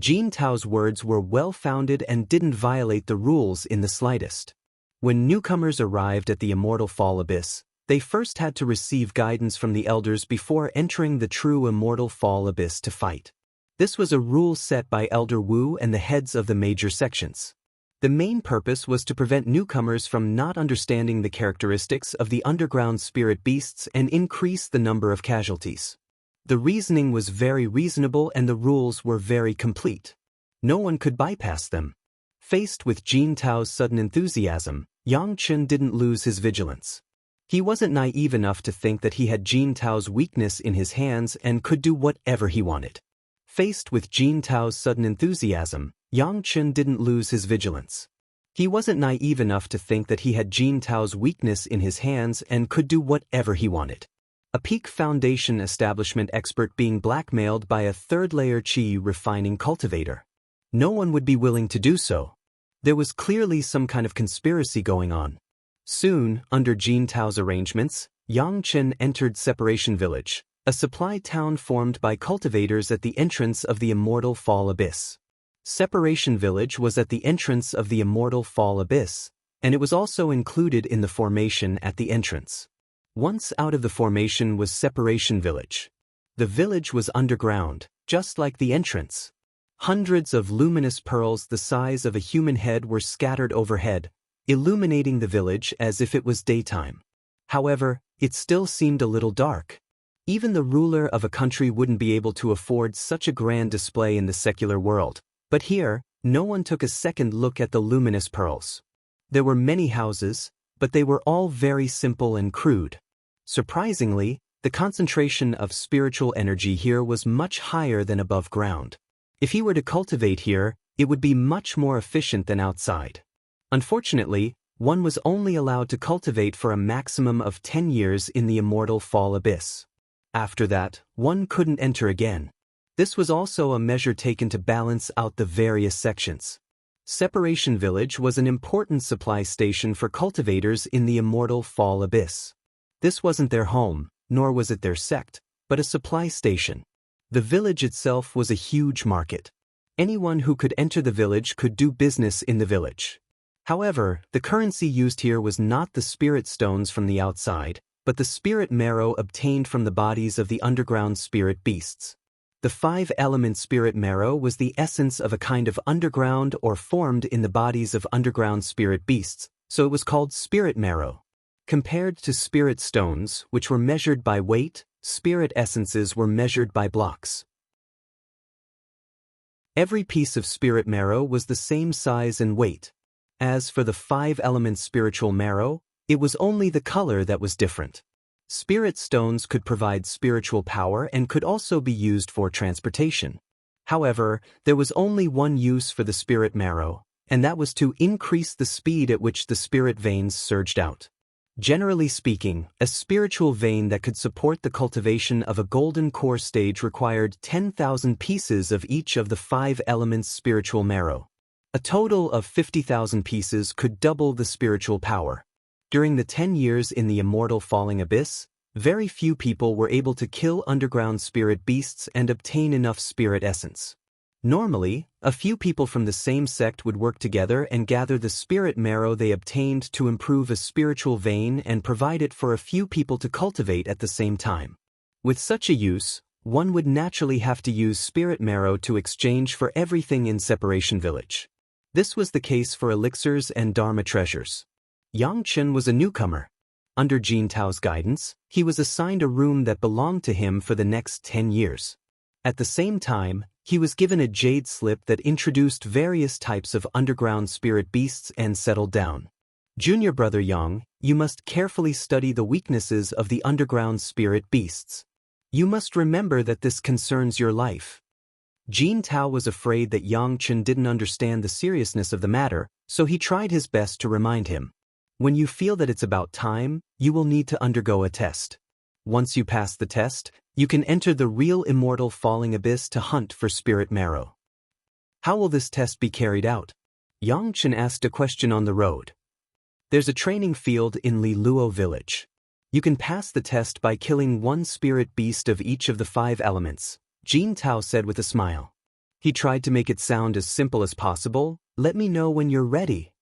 Jin Tao's words were well-founded and didn't violate the rules in the slightest. When newcomers arrived at the immortal fall abyss, they first had to receive guidance from the elders before entering the true immortal fall abyss to fight. This was a rule set by Elder Wu and the heads of the major sections. The main purpose was to prevent newcomers from not understanding the characteristics of the underground spirit beasts and increase the number of casualties. The reasoning was very reasonable and the rules were very complete. No one could bypass them. Faced with Jin Tao's sudden enthusiasm, Yang Chen didn't lose his vigilance. He wasn't naive enough to think that he had Jin Tao's weakness in his hands and could do whatever he wanted. Faced with Jin Tao's sudden enthusiasm, Yang Chen didn't lose his vigilance. He wasn't naive enough to think that he had Jin Tao's weakness in his hands and could do whatever he wanted. A peak foundation establishment expert being blackmailed by a third-layer qi refining cultivator. No one would be willing to do so. There was clearly some kind of conspiracy going on. Soon, under Jin Tao's arrangements, Yang Chen entered Separation Village, a supply town formed by cultivators at the entrance of the Immortal Fall Abyss. Separation Village was at the entrance of the Immortal Fall Abyss, and it was also included in the formation at the entrance. Once out of the formation was Separation Village. The village was underground, just like the entrance. Hundreds of luminous pearls the size of a human head were scattered overhead, illuminating the village as if it was daytime. However, it still seemed a little dark. Even the ruler of a country wouldn't be able to afford such a grand display in the secular world. But here, no one took a second look at the luminous pearls. There were many houses, but they were all very simple and crude. Surprisingly, the concentration of spiritual energy here was much higher than above ground. If he were to cultivate here, it would be much more efficient than outside. Unfortunately, one was only allowed to cultivate for a maximum of 10 years in the Immortal Fall Abyss. After that, one couldn't enter again. This was also a measure taken to balance out the various sections. Separation Village was an important supply station for cultivators in the Immortal Fall Abyss. This wasn't their home, nor was it their sect, but a supply station. The village itself was a huge market. Anyone who could enter the village could do business in the village. However, the currency used here was not the spirit stones from the outside, but the spirit marrow obtained from the bodies of the underground spirit beasts. The 5-element spirit marrow was the essence of a kind of underground or formed in the bodies of underground spirit beasts, so it was called spirit marrow. Compared to spirit stones, which were measured by weight, spirit essences were measured by blocks. Every piece of spirit marrow was the same size and weight. As for the 5-element spiritual marrow, it was only the color that was different. Spirit stones could provide spiritual power and could also be used for transportation. However, there was only one use for the spirit marrow, and that was to increase the speed at which the spirit veins surged out. Generally speaking, a spiritual vein that could support the cultivation of a golden core stage required 10,000 pieces of each of the 5 elements spiritual marrow. A total of 50,000 pieces could double the spiritual power. During the 10 years in the Immortal Falling Abyss, very few people were able to kill underground spirit beasts and obtain enough spirit essence. Normally, a few people from the same sect would work together and gather the spirit marrow they obtained to improve a spiritual vein and provide it for a few people to cultivate at the same time. With such a use, one would naturally have to use spirit marrow to exchange for everything in Separation Village. This was the case for elixirs and dharma treasures. Yang Chen was a newcomer. Under Jin Tao's guidance, he was assigned a room that belonged to him for the next 10 years. At the same time, he was given a jade slip that introduced various types of underground spirit beasts and settled down. Junior brother Yang, you must carefully study the weaknesses of the underground spirit beasts. You must remember that this concerns your life. Jin Tao was afraid that Yang Chen didn't understand the seriousness of the matter, so he tried his best to remind him. When you feel that it's about time, you will need to undergo a test. Once you pass the test, you can enter the real Immortal Falling Abyss to hunt for spirit marrow. How will this test be carried out? Yang Chen asked a question on the road. There's a training field in Li Luo village. You can pass the test by killing one spirit beast of each of the 5 elements, Jin Tao said with a smile. He tried to make it sound as simple as possible. Let me know when you're ready.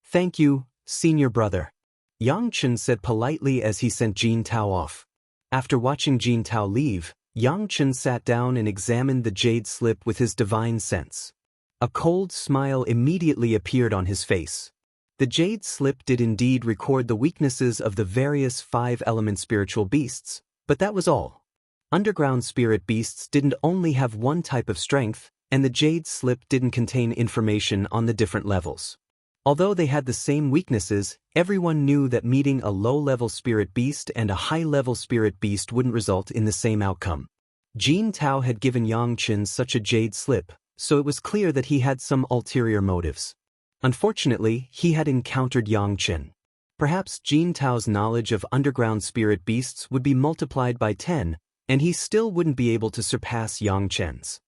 Thank you, senior brother. Yang Chen said politely as he sent Jin Tao off. After watching Jin Tao leave, Yang Chen sat down and examined the jade slip with his divine sense. A cold smile immediately appeared on his face. The jade slip did indeed record the weaknesses of the various 5-element spiritual beasts, but that was all. Underground spirit beasts didn't only have one type of strength, and the jade slip didn't contain information on the different levels. Although they had the same weaknesses, everyone knew that meeting a low-level spirit beast and a high-level spirit beast wouldn't result in the same outcome. Jin Tao had given Yang Chen such a jade slip, so it was clear that he had some ulterior motives. Unfortunately, he had encountered Yang Chen. Perhaps Jin Tao's knowledge of underground spirit beasts would be multiplied by 10, and he still wouldn't be able to surpass Yang Chen's.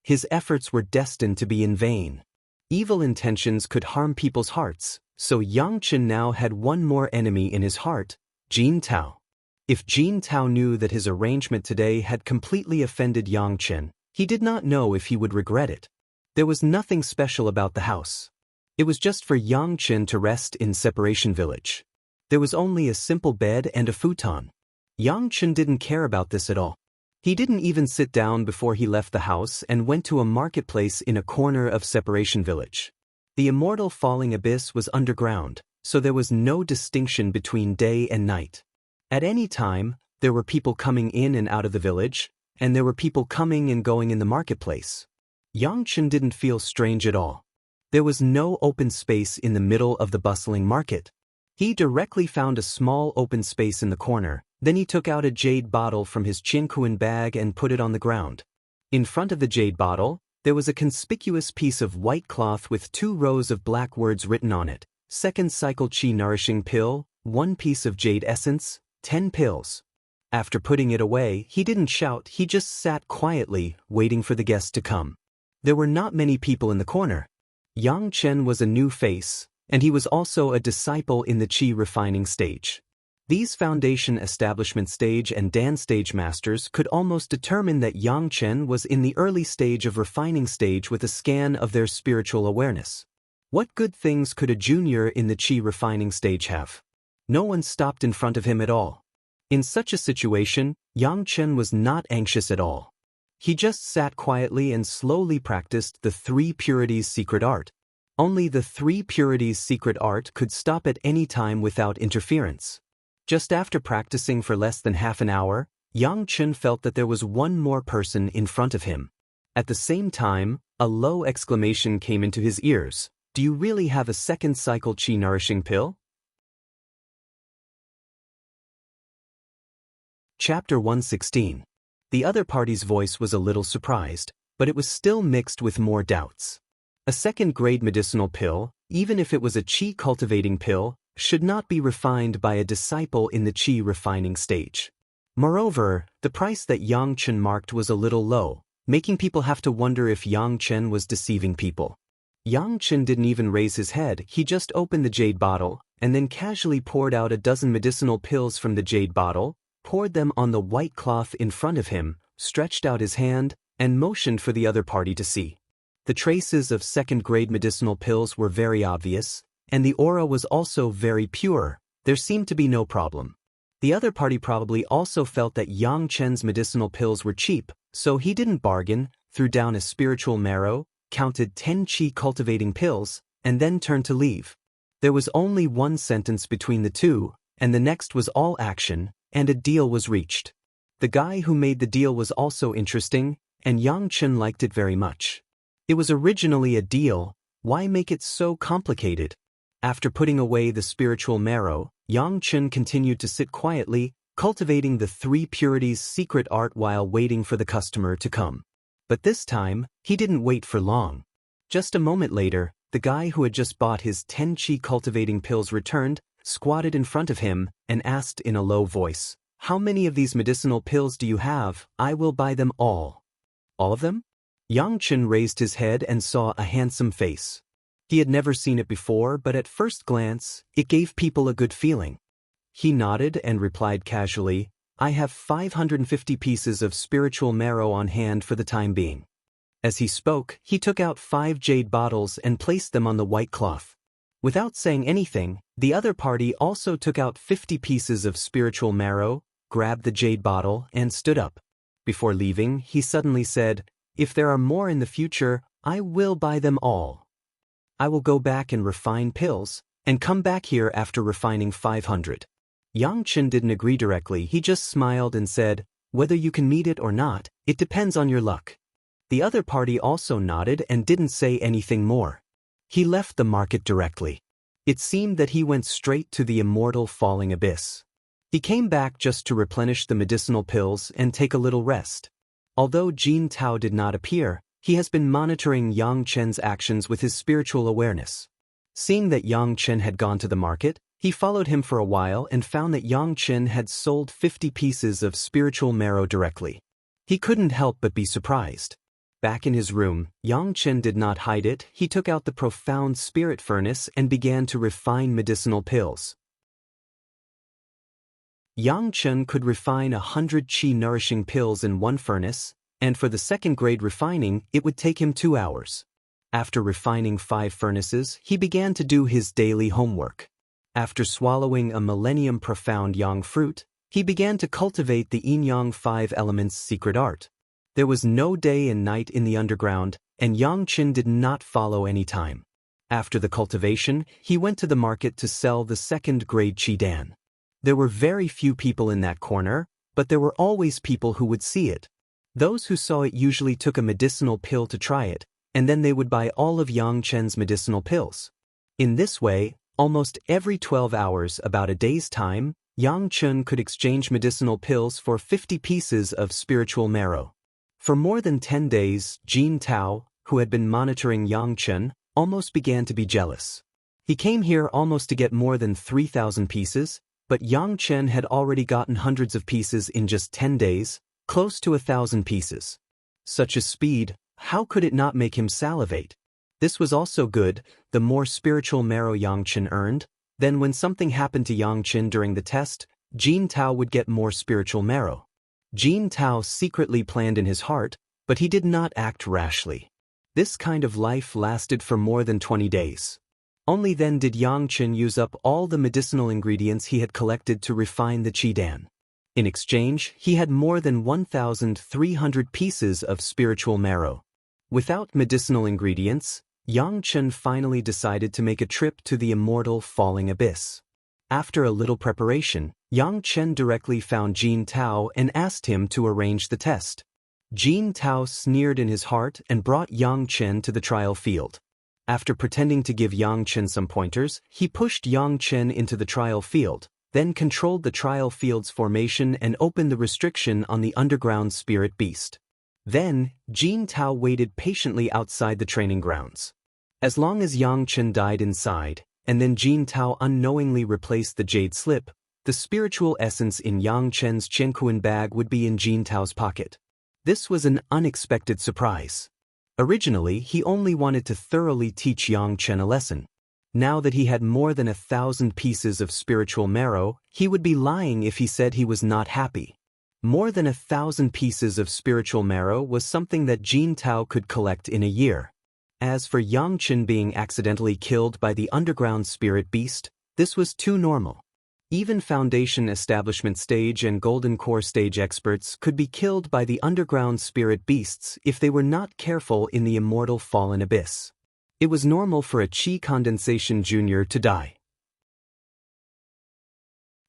His efforts were destined to be in vain. Evil intentions could harm people's hearts, so Yang Chen now had one more enemy in his heart, Jin Tao. If Jin Tao knew that his arrangement today had completely offended Yang Chen, he did not know if he would regret it. There was nothing special about the house. It was just for Yang Chen to rest in Separation Village. There was only a simple bed and a futon. Yang Chen didn't care about this at all. He didn't even sit down before he left the house and went to a marketplace in a corner of Separation Village. The immortal falling abyss was underground, so there was no distinction between day and night. At any time, there were people coming in and out of the village, and there were people coming and going in the marketplace. Yang Chen didn't feel strange at all. There was no open space in the middle of the bustling market. He directly found a small open space in the corner, then he took out a jade bottle from his Qinkuan bag and put it on the ground. In front of the jade bottle, there was a conspicuous piece of white cloth with 2 rows of black words written on it: second cycle chi nourishing pill, 1 piece of jade essence, 10 pills. After putting it away, he didn't shout, he just sat quietly, waiting for the guests to come. There were not many people in the corner. Yang Chen was a new face, and he was also a disciple in the Qi refining stage. These foundation establishment stage and Dan stage masters could almost determine that Yang Chen was in the early stage of refining stage with a scan of their spiritual awareness. What good things could a junior in the Qi refining stage have? No one stopped in front of him at all. In such a situation, Yang Chen was not anxious at all. He just sat quietly and slowly practiced the 3 purities secret art. Only the 3 purities secret art could stop at any time without interference. Just after practicing for less than half an hour, Yang Chen felt that there was one more person in front of him. At the same time, a low exclamation came into his ears. Do you really have a second cycle chi nourishing pill? Chapter 116. The other party's voice was a little surprised, but it was still mixed with more doubts. A second-grade medicinal pill, even if it was a Qi cultivating pill, should not be refined by a disciple in the Qi refining stage. Moreover, the price that Yang Chen marked was a little low, making people have to wonder if Yang Chen was deceiving people. Yang Chen didn't even raise his head, he just opened the jade bottle, and then casually poured out a dozen medicinal pills from the jade bottle, poured them on the white cloth in front of him, stretched out his hand, and motioned for the other party to see. The traces of second-grade medicinal pills were very obvious, and the aura was also very pure. There seemed to be no problem. The other party probably also felt that Yang Chen's medicinal pills were cheap, so he didn't bargain, threw down a spiritual marrow, counted 10 Qi cultivating pills, and then turned to leave. There was only one sentence between the two, and the next was all action, and a deal was reached. The guy who made the deal was also interesting, and Yang Chen liked it very much. It was originally a deal, why make it so complicated? After putting away the spiritual marrow, Yang Chen continued to sit quietly, cultivating the 3 purities secret art while waiting for the customer to come. But this time, he didn't wait for long. Just a moment later, the guy who had just bought his 10 Qi cultivating pills returned, squatted in front of him, and asked in a low voice, "How many of these medicinal pills do you have? I will buy them all." All of them? Yang Chen raised his head and saw a handsome face. He had never seen it before, but at first glance, it gave people a good feeling. He nodded and replied casually, "I have 550 pieces of spiritual marrow on hand for the time being." As he spoke, he took out 5 jade bottles and placed them on the white cloth. Without saying anything, the other party also took out 50 pieces of spiritual marrow, grabbed the jade bottle, and stood up. Before leaving, he suddenly said, "If there are more in the future, I will buy them all. I will go back and refine pills, and come back here after refining 500. Yang Chen didn't agree directly, he just smiled and said, "Whether you can meet it or not, it depends on your luck." The other party also nodded and didn't say anything more. He left the market directly. It seemed that he went straight to the immortal falling abyss. He came back just to replenish the medicinal pills and take a little rest. Although Jin Tao did not appear, he has been monitoring Yang Chen's actions with his spiritual awareness. Seeing that Yang Chen had gone to the market, he followed him for a while and found that Yang Chen had sold 50 pieces of spiritual marrow directly. He couldn't help but be surprised. Back in his room, Yang Chen did not hide it. He took out the profound spirit furnace and began to refine medicinal pills. Yang Chen could refine 100 qi-nourishing pills in one furnace, and for the second-grade refining, it would take him 2 hours. After refining 5 furnaces, he began to do his daily homework. After swallowing a millennium profound yang fruit, he began to cultivate the yin-yang 5 elements secret art. There was no day and night in the underground, and Yang Chen did not follow any time. After the cultivation, he went to the market to sell the second-grade qi-dan. There were very few people in that corner, but there were always people who would see it. Those who saw it usually took a medicinal pill to try it, and then they would buy all of Yang Chen's medicinal pills. In this way, almost every 12 hours, about a day's time, Yang Chen could exchange medicinal pills for 50 pieces of spiritual marrow. For more than 10 days, Jin Tao, who had been monitoring Yang Chen, almost began to be jealous. He came here almost to get more than 3,000 pieces, but Yang Chen had already gotten hundreds of pieces in just 10 days, close to 1,000 pieces. Such a speed, how could it not make him salivate? This was also good. The more spiritual marrow Yang Chen earned, then when something happened to Yang Chen during the test, Jin Tao would get more spiritual marrow. Jin Tao secretly planned in his heart, but he did not act rashly. This kind of life lasted for more than 20 days. Only then did Yang Chen use up all the medicinal ingredients he had collected to refine the qi-dan. In exchange, he had more than 1,300 pieces of spiritual marrow. Without medicinal ingredients, Yang Chen finally decided to make a trip to the immortal falling abyss. After a little preparation, Yang Chen directly found Jin Tao and asked him to arrange the test. Jin Tao sneered in his heart and brought Yang Chen to the trial field. After pretending to give Yang Chen some pointers, he pushed Yang Chen into the trial field, then controlled the trial field's formation and opened the restriction on the underground spirit beast. Then, Jin Tao waited patiently outside the training grounds. As long as Yang Chen died inside, and then Jin Tao unknowingly replaced the jade slip, the spiritual essence in Yang Chen's Qianquan bag would be in Jin Tao's pocket. This was an unexpected surprise. Originally, he only wanted to thoroughly teach Yang Chen a lesson. Now that he had more than 1,000 pieces of spiritual marrow, he would be lying if he said he was not happy. More than 1,000 pieces of spiritual marrow was something that Jin Tao could collect in a year. As for Yang Chen being accidentally killed by the underground spirit beast, this was too normal. Even Foundation Establishment Stage and Golden Core Stage experts could be killed by the underground spirit beasts if they were not careful in the immortal fallen abyss. It was normal for a Qi Condensation Junior to die.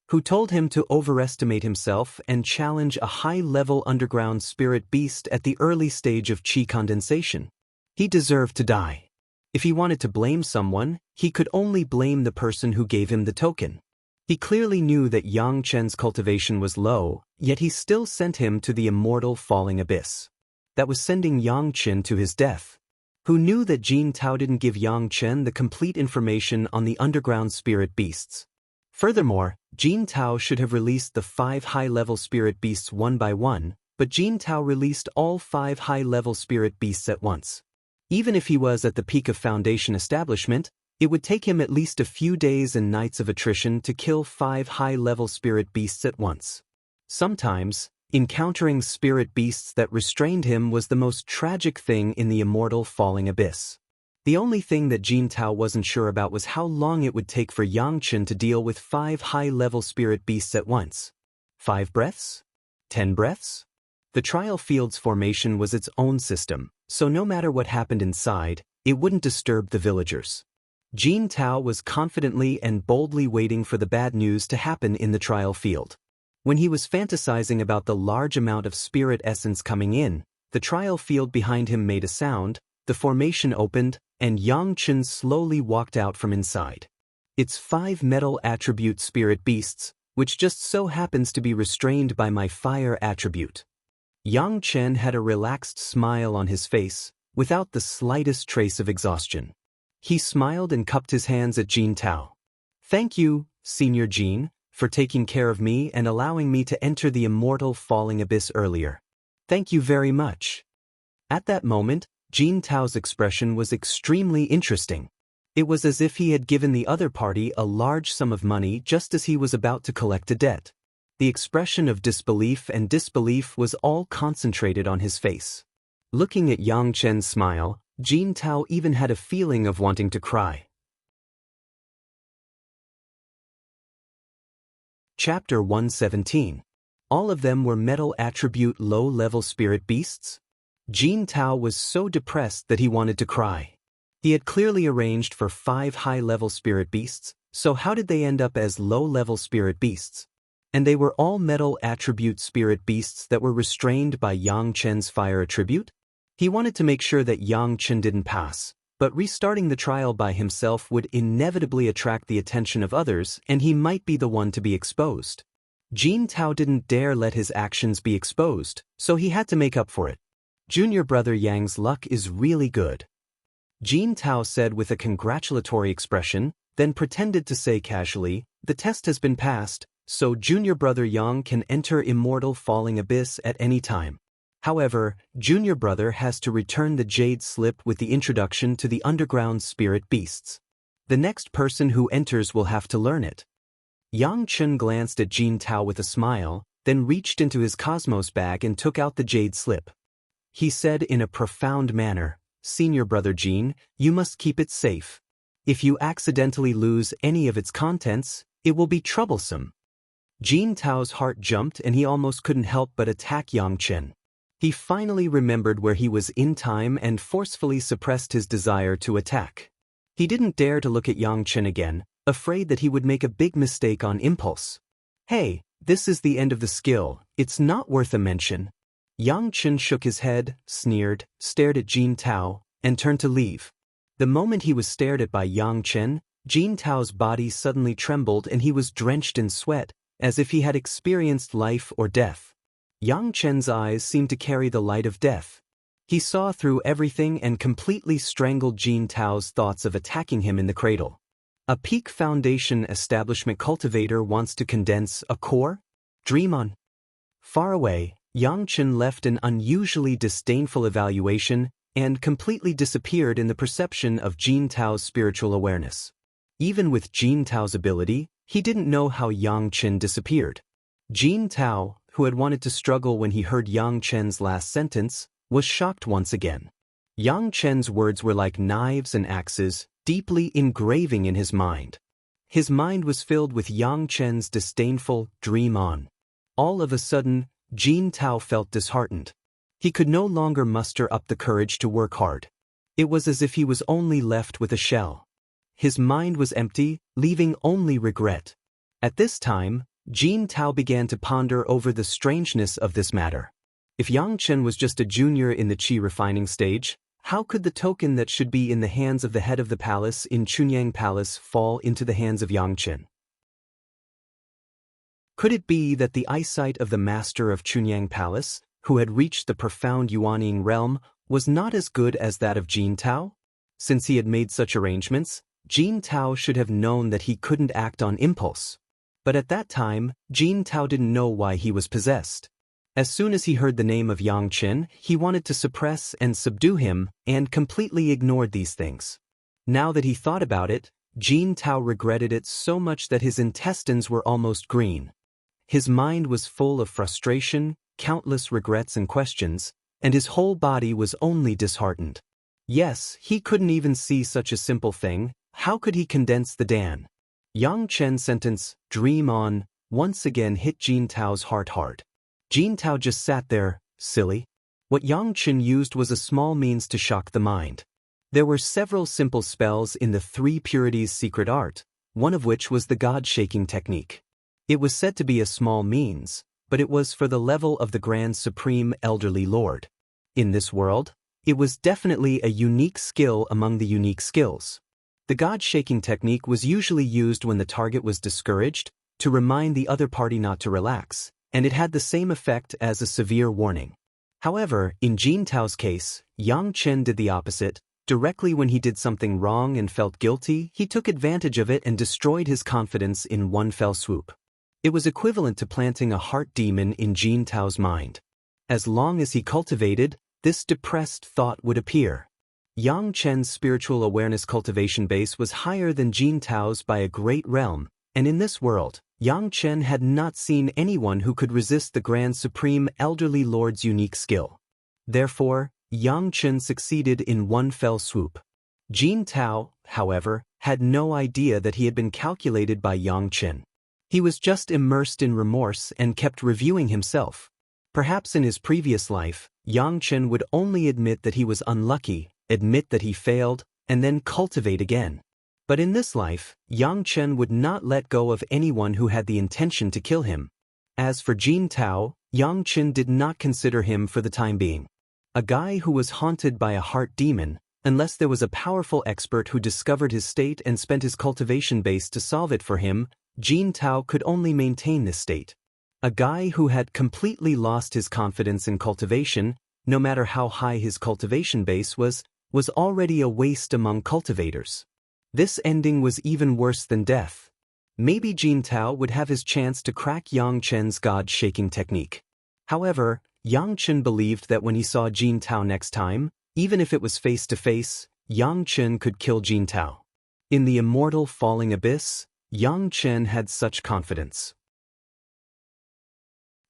Who told him to overestimate himself and challenge a high-level underground spirit beast at the early stage of Qi Condensation? He deserved to die. If he wanted to blame someone, he could only blame the person who gave him the token. He clearly knew that Yang Chen's cultivation was low, yet he still sent him to the immortal falling abyss. That was sending Yang Chen to his death. Who knew that Jin Tao didn't give Yang Chen the complete information on the underground spirit beasts? Furthermore, Jin Tao should have released the 5 high-level spirit beasts one by one, but Jin Tao released all 5 high-level spirit beasts at once. Even if he was at the peak of Foundation Establishment, it would take him at least a few days and nights of attrition to kill 5 high-level spirit beasts at once. Sometimes, encountering spirit beasts that restrained him was the most tragic thing in the immortal falling abyss. The only thing that Jin Tao wasn't sure about was how long it would take for Yang Chen to deal with 5 high-level spirit beasts at once. 5 breaths? 10 breaths? The trial field's formation was its own system, so no matter what happened inside, it wouldn't disturb the villagers. Jin Tao was confidently and boldly waiting for the bad news to happen in the trial field. When he was fantasizing about the large amount of spirit essence coming in, the trial field behind him made a sound, the formation opened, and Yang Chen slowly walked out from inside. Its 5 metal attribute spirit beasts, which just so happens to be restrained by my fire attribute. Yang Chen had a relaxed smile on his face, without the slightest trace of exhaustion. He smiled and cupped his hands at Jin Tao. Thank you, Senior Jin, for taking care of me and allowing me to enter the immortal falling abyss earlier. Thank you very much. At that moment, Jin Tao's expression was extremely interesting. It was as if he had given the other party a large sum of money just as he was about to collect a debt. The expression of disbelief and disbelief was all concentrated on his face. Looking at Yang Chen's smile, Jin Tao even had a feeling of wanting to cry. Chapter 117. All of them were metal attribute low-level spirit beasts? Jin Tao was so depressed that he wanted to cry. He had clearly arranged for 5 high-level spirit beasts, so how did they end up as low-level spirit beasts? And they were all metal attribute spirit beasts that were restrained by Yang Chen's fire attribute? He wanted to make sure that Yang Chen didn't pass, but restarting the trial by himself would inevitably attract the attention of others and he might be the one to be exposed. Jin Tao didn't dare let his actions be exposed, so he had to make up for it. Junior brother Yang's luck is really good. Jin Tao said with a congratulatory expression, then pretended to say casually, the test has been passed, so junior brother Yang can enter immortal falling abyss at any time. However, junior brother has to return the jade slip with the introduction to the underground spirit beasts. The next person who enters will have to learn it. Yang Chen glanced at Jin Tao with a smile, then reached into his cosmos bag and took out the jade slip. He said in a profound manner, Senior brother Jin, you must keep it safe. If you accidentally lose any of its contents, it will be troublesome. Jin Tao's heart jumped and he almost couldn't help but attack Yang Chen. He finally remembered where he was in time and forcefully suppressed his desire to attack. He didn't dare to look at Yang Chen again, afraid that he would make a big mistake on impulse. Hey, this is the end of the skill, it's not worth a mention. Yang Chen shook his head, sneered, stared at Jin Tao, and turned to leave. The moment he was stared at by Yang Chen, Jin Tao's body suddenly trembled and he was drenched in sweat, as if he had experienced life or death. Yang Chen's eyes seemed to carry the light of death. He saw through everything and completely strangled Jin Tao's thoughts of attacking him in the cradle. A peak foundation establishment cultivator wants to condense a core? Dream on. Far away, Yang Chen left an unusually disdainful evaluation and completely disappeared in the perception of Jin Tao's spiritual awareness. Even with Jin Tao's ability, he didn't know how Yang Chen disappeared. Jin Tao, who had wanted to struggle when he heard Yang Chen's last sentence, was shocked once again. Yang Chen's words were like knives and axes, deeply engraving in his mind. His mind was filled with Yang Chen's disdainful, dream on. All of a sudden, Jin Tao felt disheartened. He could no longer muster up the courage to work hard. It was as if he was only left with a shell. His mind was empty, leaving only regret. At this time, Jin Tao began to ponder over the strangeness of this matter. If Yang Chen was just a junior in the qi refining stage, how could the token that should be in the hands of the head of the palace in Chunyang Palace fall into the hands of Yang Chen? Could it be that the eyesight of the master of Chunyang Palace, who had reached the profound Yuanying realm, was not as good as that of Jin Tao? Since he had made such arrangements, Jin Tao should have known that he couldn't act on impulse. But at that time, Jin Tao didn't know why he was possessed. As soon as he heard the name of Yang Chen, he wanted to suppress and subdue him, and completely ignored these things. Now that he thought about it, Jin Tao regretted it so much that his intestines were almost green. His mind was full of frustration, countless regrets and questions, and his whole body was only disheartened. Yes, he couldn't even see such a simple thing. How could he condense the Dan? Yang Chen's sentence, dream on, once again hit Jin Tao's heart hard. Jin Tao just sat there, silly. What Yang Chen used was a small means to shock the mind. There were several simple spells in the 3 Purities secret art, one of which was the God-shaking technique. It was said to be a small means, but it was for the level of the Grand Supreme Elderly Lord. In this world, it was definitely a unique skill among the unique skills. The God-shaking technique was usually used when the target was discouraged, to remind the other party not to relax, and it had the same effect as a severe warning. However, in Jin Tao's case, Yang Chen did the opposite. Directly when he did something wrong and felt guilty, he took advantage of it and destroyed his confidence in one fell swoop. It was equivalent to planting a heart demon in Jin Tao's mind. As long as he cultivated, this depressed thought would appear. Yang Chen's spiritual awareness cultivation base was higher than Jin Tao's by a great realm, and in this world, Yang Chen had not seen anyone who could resist the Grand Supreme Elderly Lord's unique skill. Therefore, Yang Chen succeeded in one fell swoop. Jin Tao, however, had no idea that he had been calculated by Yang Chen. He was just immersed in remorse and kept reviewing himself. Perhaps in his previous life, Yang Chen would only admit that he was unlucky, admit that he failed, and then cultivate again. But in this life, Yang Chen would not let go of anyone who had the intention to kill him. As for Jin Tao, Yang Chen did not consider him for the time being. A guy who was haunted by a heart demon, unless there was a powerful expert who discovered his state and spent his cultivation base to solve it for him, Jin Tao could only maintain this state. A guy who had completely lost his confidence in cultivation, no matter how high his cultivation base was already a waste among cultivators. This ending was even worse than death. Maybe Jin Tao would have his chance to crack Yang Chen's god-shaking technique. However, Yang Chen believed that when he saw Jin Tao next time, even if it was face-to-face, Yang Chen could kill Jin Tao. In the immortal falling abyss, Yang Chen had such confidence.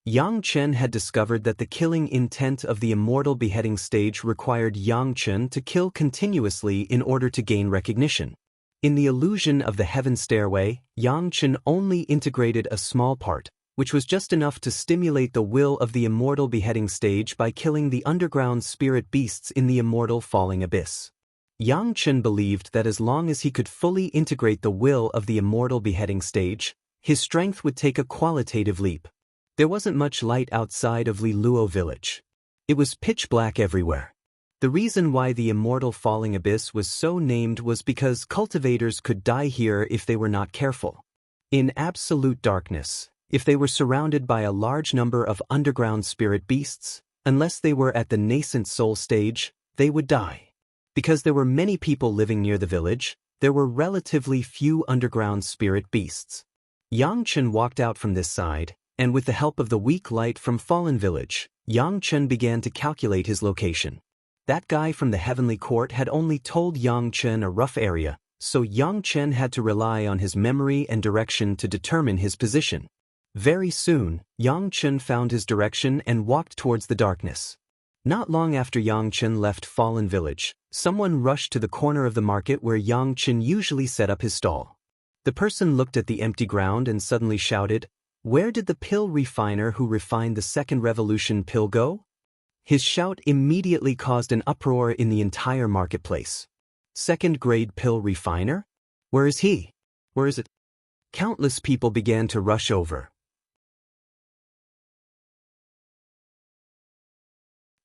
Yang Chen had discovered that the killing intent of the immortal beheading stage required Yang Chen to kill continuously in order to gain recognition. In the illusion of the heaven stairway, Yang Chen only integrated a small part, which was just enough to stimulate the will of the immortal beheading stage by killing the underground spirit beasts in the immortal falling abyss. Yang Chen believed that as long as he could fully integrate the will of the immortal beheading stage, his strength would take a qualitative leap. There wasn't much light outside of Li Luo village. It was pitch black everywhere. The reason why the immortal falling abyss was so named was because cultivators could die here if they were not careful. In absolute darkness, if they were surrounded by a large number of underground spirit beasts, unless they were at the nascent soul stage, they would die. Because there were many people living near the village, there were relatively few underground spirit beasts. Yang Chen walked out from this side, and with the help of the weak light from Fallen Village, Yang Chen began to calculate his location. That guy from the Heavenly Court had only told Yang Chen a rough area, so Yang Chen had to rely on his memory and direction to determine his position. Very soon, Yang Chen found his direction and walked towards the darkness. Not long after Yang Chen left Fallen Village, someone rushed to the corner of the market where Yang Chen usually set up his stall. The person looked at the empty ground and suddenly shouted, "Where did the pill refiner who refined the second revolution pill go?" His shout immediately caused an uproar in the entire marketplace. Second-grade pill refiner? Where is he? Where is it? Countless people began to rush over.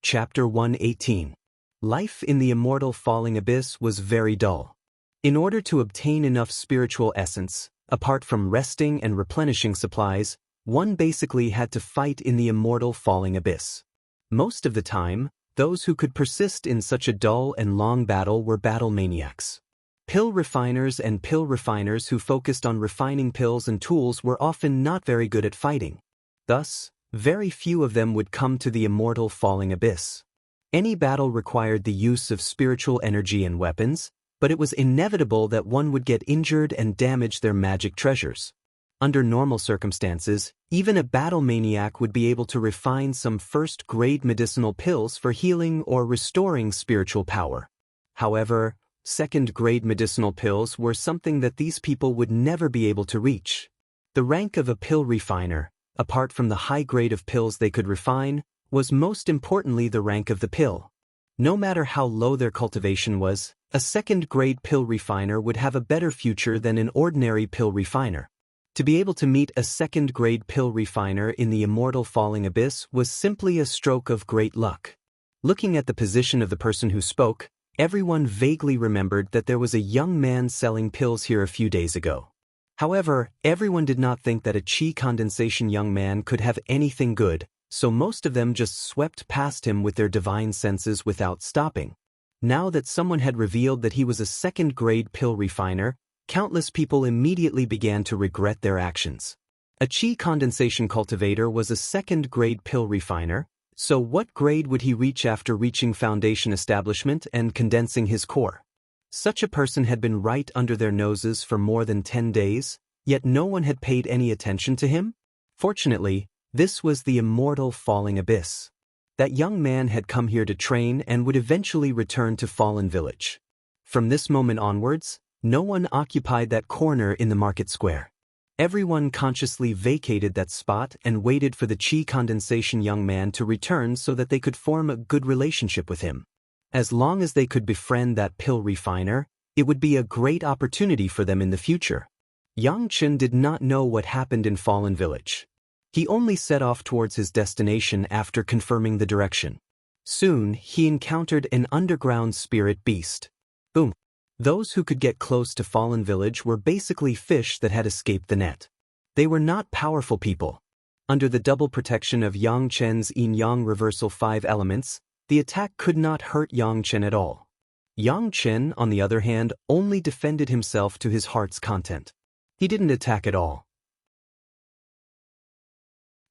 Chapter 118. Life in the immortal falling abyss was very dull. In order to obtain enough spiritual essence, apart from resting and replenishing supplies, one basically had to fight in the immortal falling abyss. Most of the time, those who could persist in such a dull and long battle were battle maniacs. Pill refiners and pill refiners who focused on refining pills and tools were often not very good at fighting. Thus, very few of them would come to the immortal falling abyss. Any battle required the use of spiritual energy and weapons, but it was inevitable that one would get injured and damage their magic treasures. Under normal circumstances, even a battle maniac would be able to refine some first-grade medicinal pills for healing or restoring spiritual power. However, second-grade medicinal pills were something that these people would never be able to reach. The rank of a pill refiner, apart from the high grade of pills they could refine, was most importantly the rank of the pill. No matter how low their cultivation was, a second-grade pill refiner would have a better future than an ordinary pill refiner. To be able to meet a second-grade pill refiner in the immortal falling abyss was simply a stroke of great luck. Looking at the position of the person who spoke, everyone vaguely remembered that there was a young man selling pills here a few days ago. However, everyone did not think that a qi condensation young man could have anything good, so most of them just swept past him with their divine senses without stopping. Now that someone had revealed that he was a second-grade pill refiner, countless people immediately began to regret their actions. A qi condensation cultivator was a second-grade pill refiner, so what grade would he reach after reaching foundation establishment and condensing his core? Such a person had been right under their noses for more than 10 days, yet no one had paid any attention to him? Fortunately, this was the immortal falling abyss. That young man had come here to train and would eventually return to Fallen Village. From this moment onwards, no one occupied that corner in the market square. Everyone consciously vacated that spot and waited for the qi condensation young man to return so that they could form a good relationship with him. As long as they could befriend that pill refiner, it would be a great opportunity for them in the future. Yang Chen did not know what happened in Fallen Village. He only set off towards his destination after confirming the direction. Soon, he encountered an underground spirit beast. Boom! Those who could get close to Fallen Village were basically fish that had escaped the net. They were not powerful people. Under the double protection of Yang Chen's yin-yang reversal 5 elements, the attack could not hurt Yang Chen at all. Yang Chen, on the other hand, only defended himself to his heart's content. He didn't attack at all.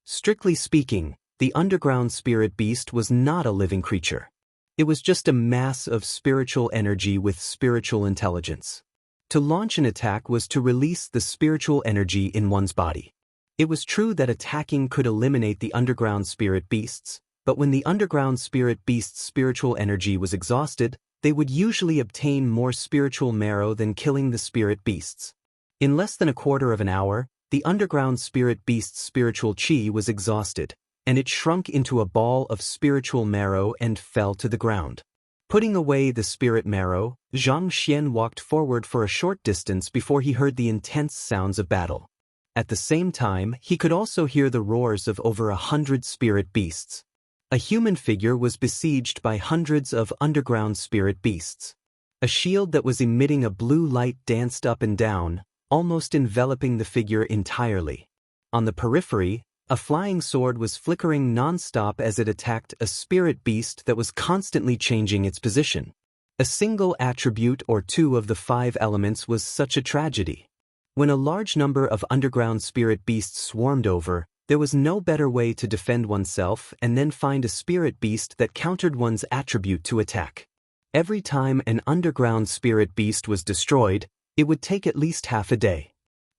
Strictly speaking, the underground spirit beast was not a living creature. It was just a mass of spiritual energy with spiritual intelligence. To launch an attack was to release the spiritual energy in one's body. It was true that attacking could eliminate the underground spirit beasts, but when the underground spirit beast's spiritual energy was exhausted, they would usually obtain more spiritual marrow than killing the spirit beasts. In less than a quarter of an hour, the underground spirit beast's spiritual qi was exhausted, and it shrunk into a ball of spiritual marrow and fell to the ground. Putting away the spirit marrow, Xianxia walked forward for a short distance before he heard the intense sounds of battle. At the same time, he could also hear the roars of over 100 spirit beasts. A human figure was besieged by hundreds of underground spirit beasts. A shield that was emitting a blue light danced up and down, almost enveloping the figure entirely. On the periphery, a flying sword was flickering non-stop as it attacked a spirit beast that was constantly changing its position. A single attribute or two of the 5 elements was such a tragedy. When a large number of underground spirit beasts swarmed over, there was no better way to defend oneself and then find a spirit beast that countered one's attribute to attack. Every time an underground spirit beast was destroyed, it would take at least half a day.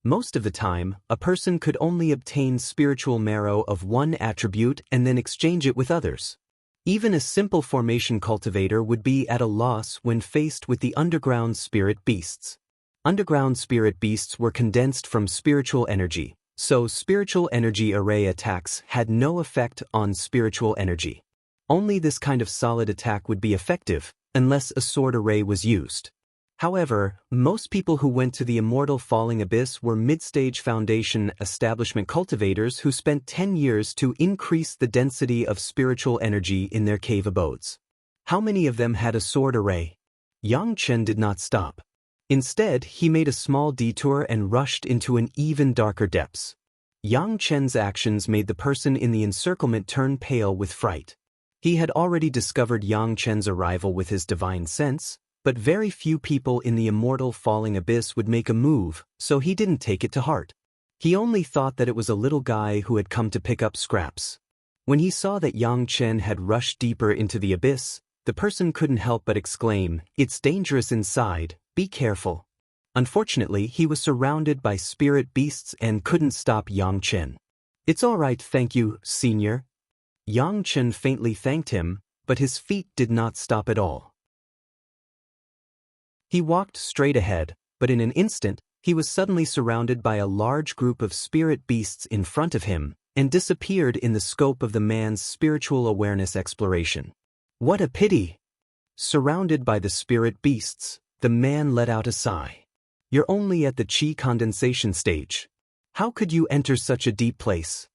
Most of the time, a person could only obtain spiritual marrow of one attribute and then exchange it with others. Even a simple formation cultivator would be at a loss when faced with the underground spirit beasts. Underground spirit beasts were condensed from spiritual energy, so spiritual energy array attacks had no effect on spiritual energy. Only this kind of solid attack would be effective, unless a sword array was used. However, most people who went to the immortal falling abyss were mid-stage foundation establishment cultivators who spent 10 years to increase the density of spiritual energy in their cave abodes. How many of them had a sword array? Yang Chen did not stop. Instead, he made a small detour and rushed into an even darker depths. Yang Chen's actions made the person in the encirclement turn pale with fright. He had already discovered Yang Chen's arrival with his divine sense, but very few people in the immortal falling abyss would make a move, so he didn't take it to heart. He only thought that it was a little guy who had come to pick up scraps. When he saw that Yang Chen had rushed deeper into the abyss, the person couldn't help but exclaim, "It's dangerous inside, be careful." Unfortunately, he was surrounded by spirit beasts and couldn't stop Yang Chen. "It's all right, thank you, senior." Yang Chen faintly thanked him, but his feet did not stop at all. He walked straight ahead, but in an instant, he was suddenly surrounded by a large group of spirit beasts in front of him, and disappeared in the scope of the man's spiritual awareness exploration. What a pity! Surrounded by the spirit beasts, the man let out a sigh. "You're only at the qi condensation stage. How could you enter such a deep place?"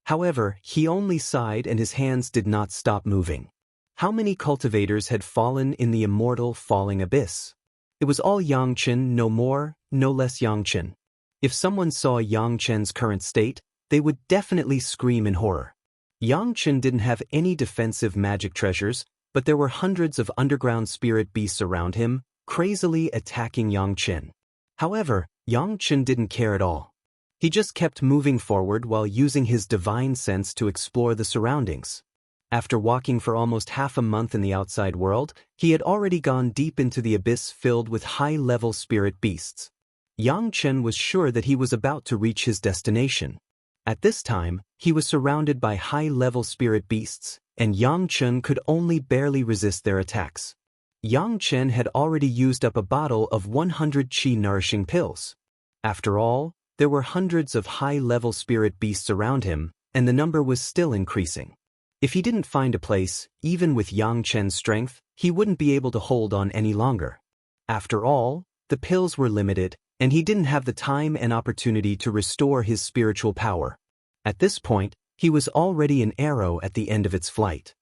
However, he only sighed and his hands did not stop moving. How many cultivators had fallen in the immortal falling abyss? It was all Yang Chen, no more, no less Yang Chen. If someone saw Yang Chen's current state, they would definitely scream in horror. Yang Chen didn't have any defensive magic treasures, but there were hundreds of underground spirit beasts around him, crazily attacking Yang Chen. However, Yang Chen didn't care at all. He just kept moving forward while using his divine sense to explore the surroundings. After walking for almost half a month in the outside world, he had already gone deep into the abyss filled with high-level spirit beasts. Yang Chen was sure that he was about to reach his destination. At this time, he was surrounded by high-level spirit beasts, and Yang Chen could only barely resist their attacks. Yang Chen had already used up a bottle of 100 qi-nourishing pills. After all, there were hundreds of high-level spirit beasts around him, and the number was still increasing. If he didn't find a place, even with Yang Chen's strength, he wouldn't be able to hold on any longer. After all, the pills were limited, and he didn't have the time and opportunity to restore his spiritual power. At this point, he was already an arrow at the end of its flight.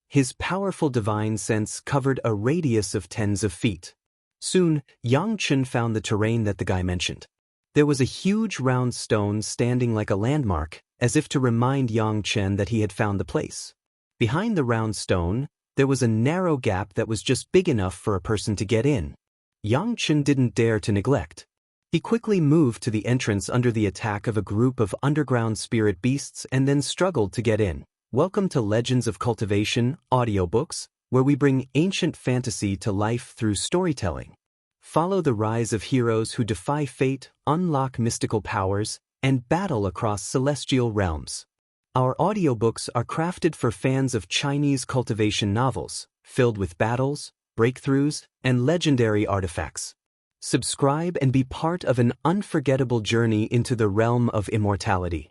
His powerful divine sense covered a radius of tens of feet. Soon, Yang Chen found the terrain that the guy mentioned. There was a huge round stone standing like a landmark, as if to remind Yang Chen that he had found the place. Behind the round stone, there was a narrow gap that was just big enough for a person to get in. Yang Chen didn't dare to neglect. He quickly moved to the entrance under the attack of a group of underground spirit beasts and then struggled to get in. Welcome to Legends of Cultivation, audiobooks, where we bring ancient fantasy to life through storytelling. Follow the rise of heroes who defy fate, unlock mystical powers, and battle across celestial realms. Our audiobooks are crafted for fans of Chinese cultivation novels, filled with battles, breakthroughs, and legendary artifacts. Subscribe and be part of an unforgettable journey into the realm of immortality.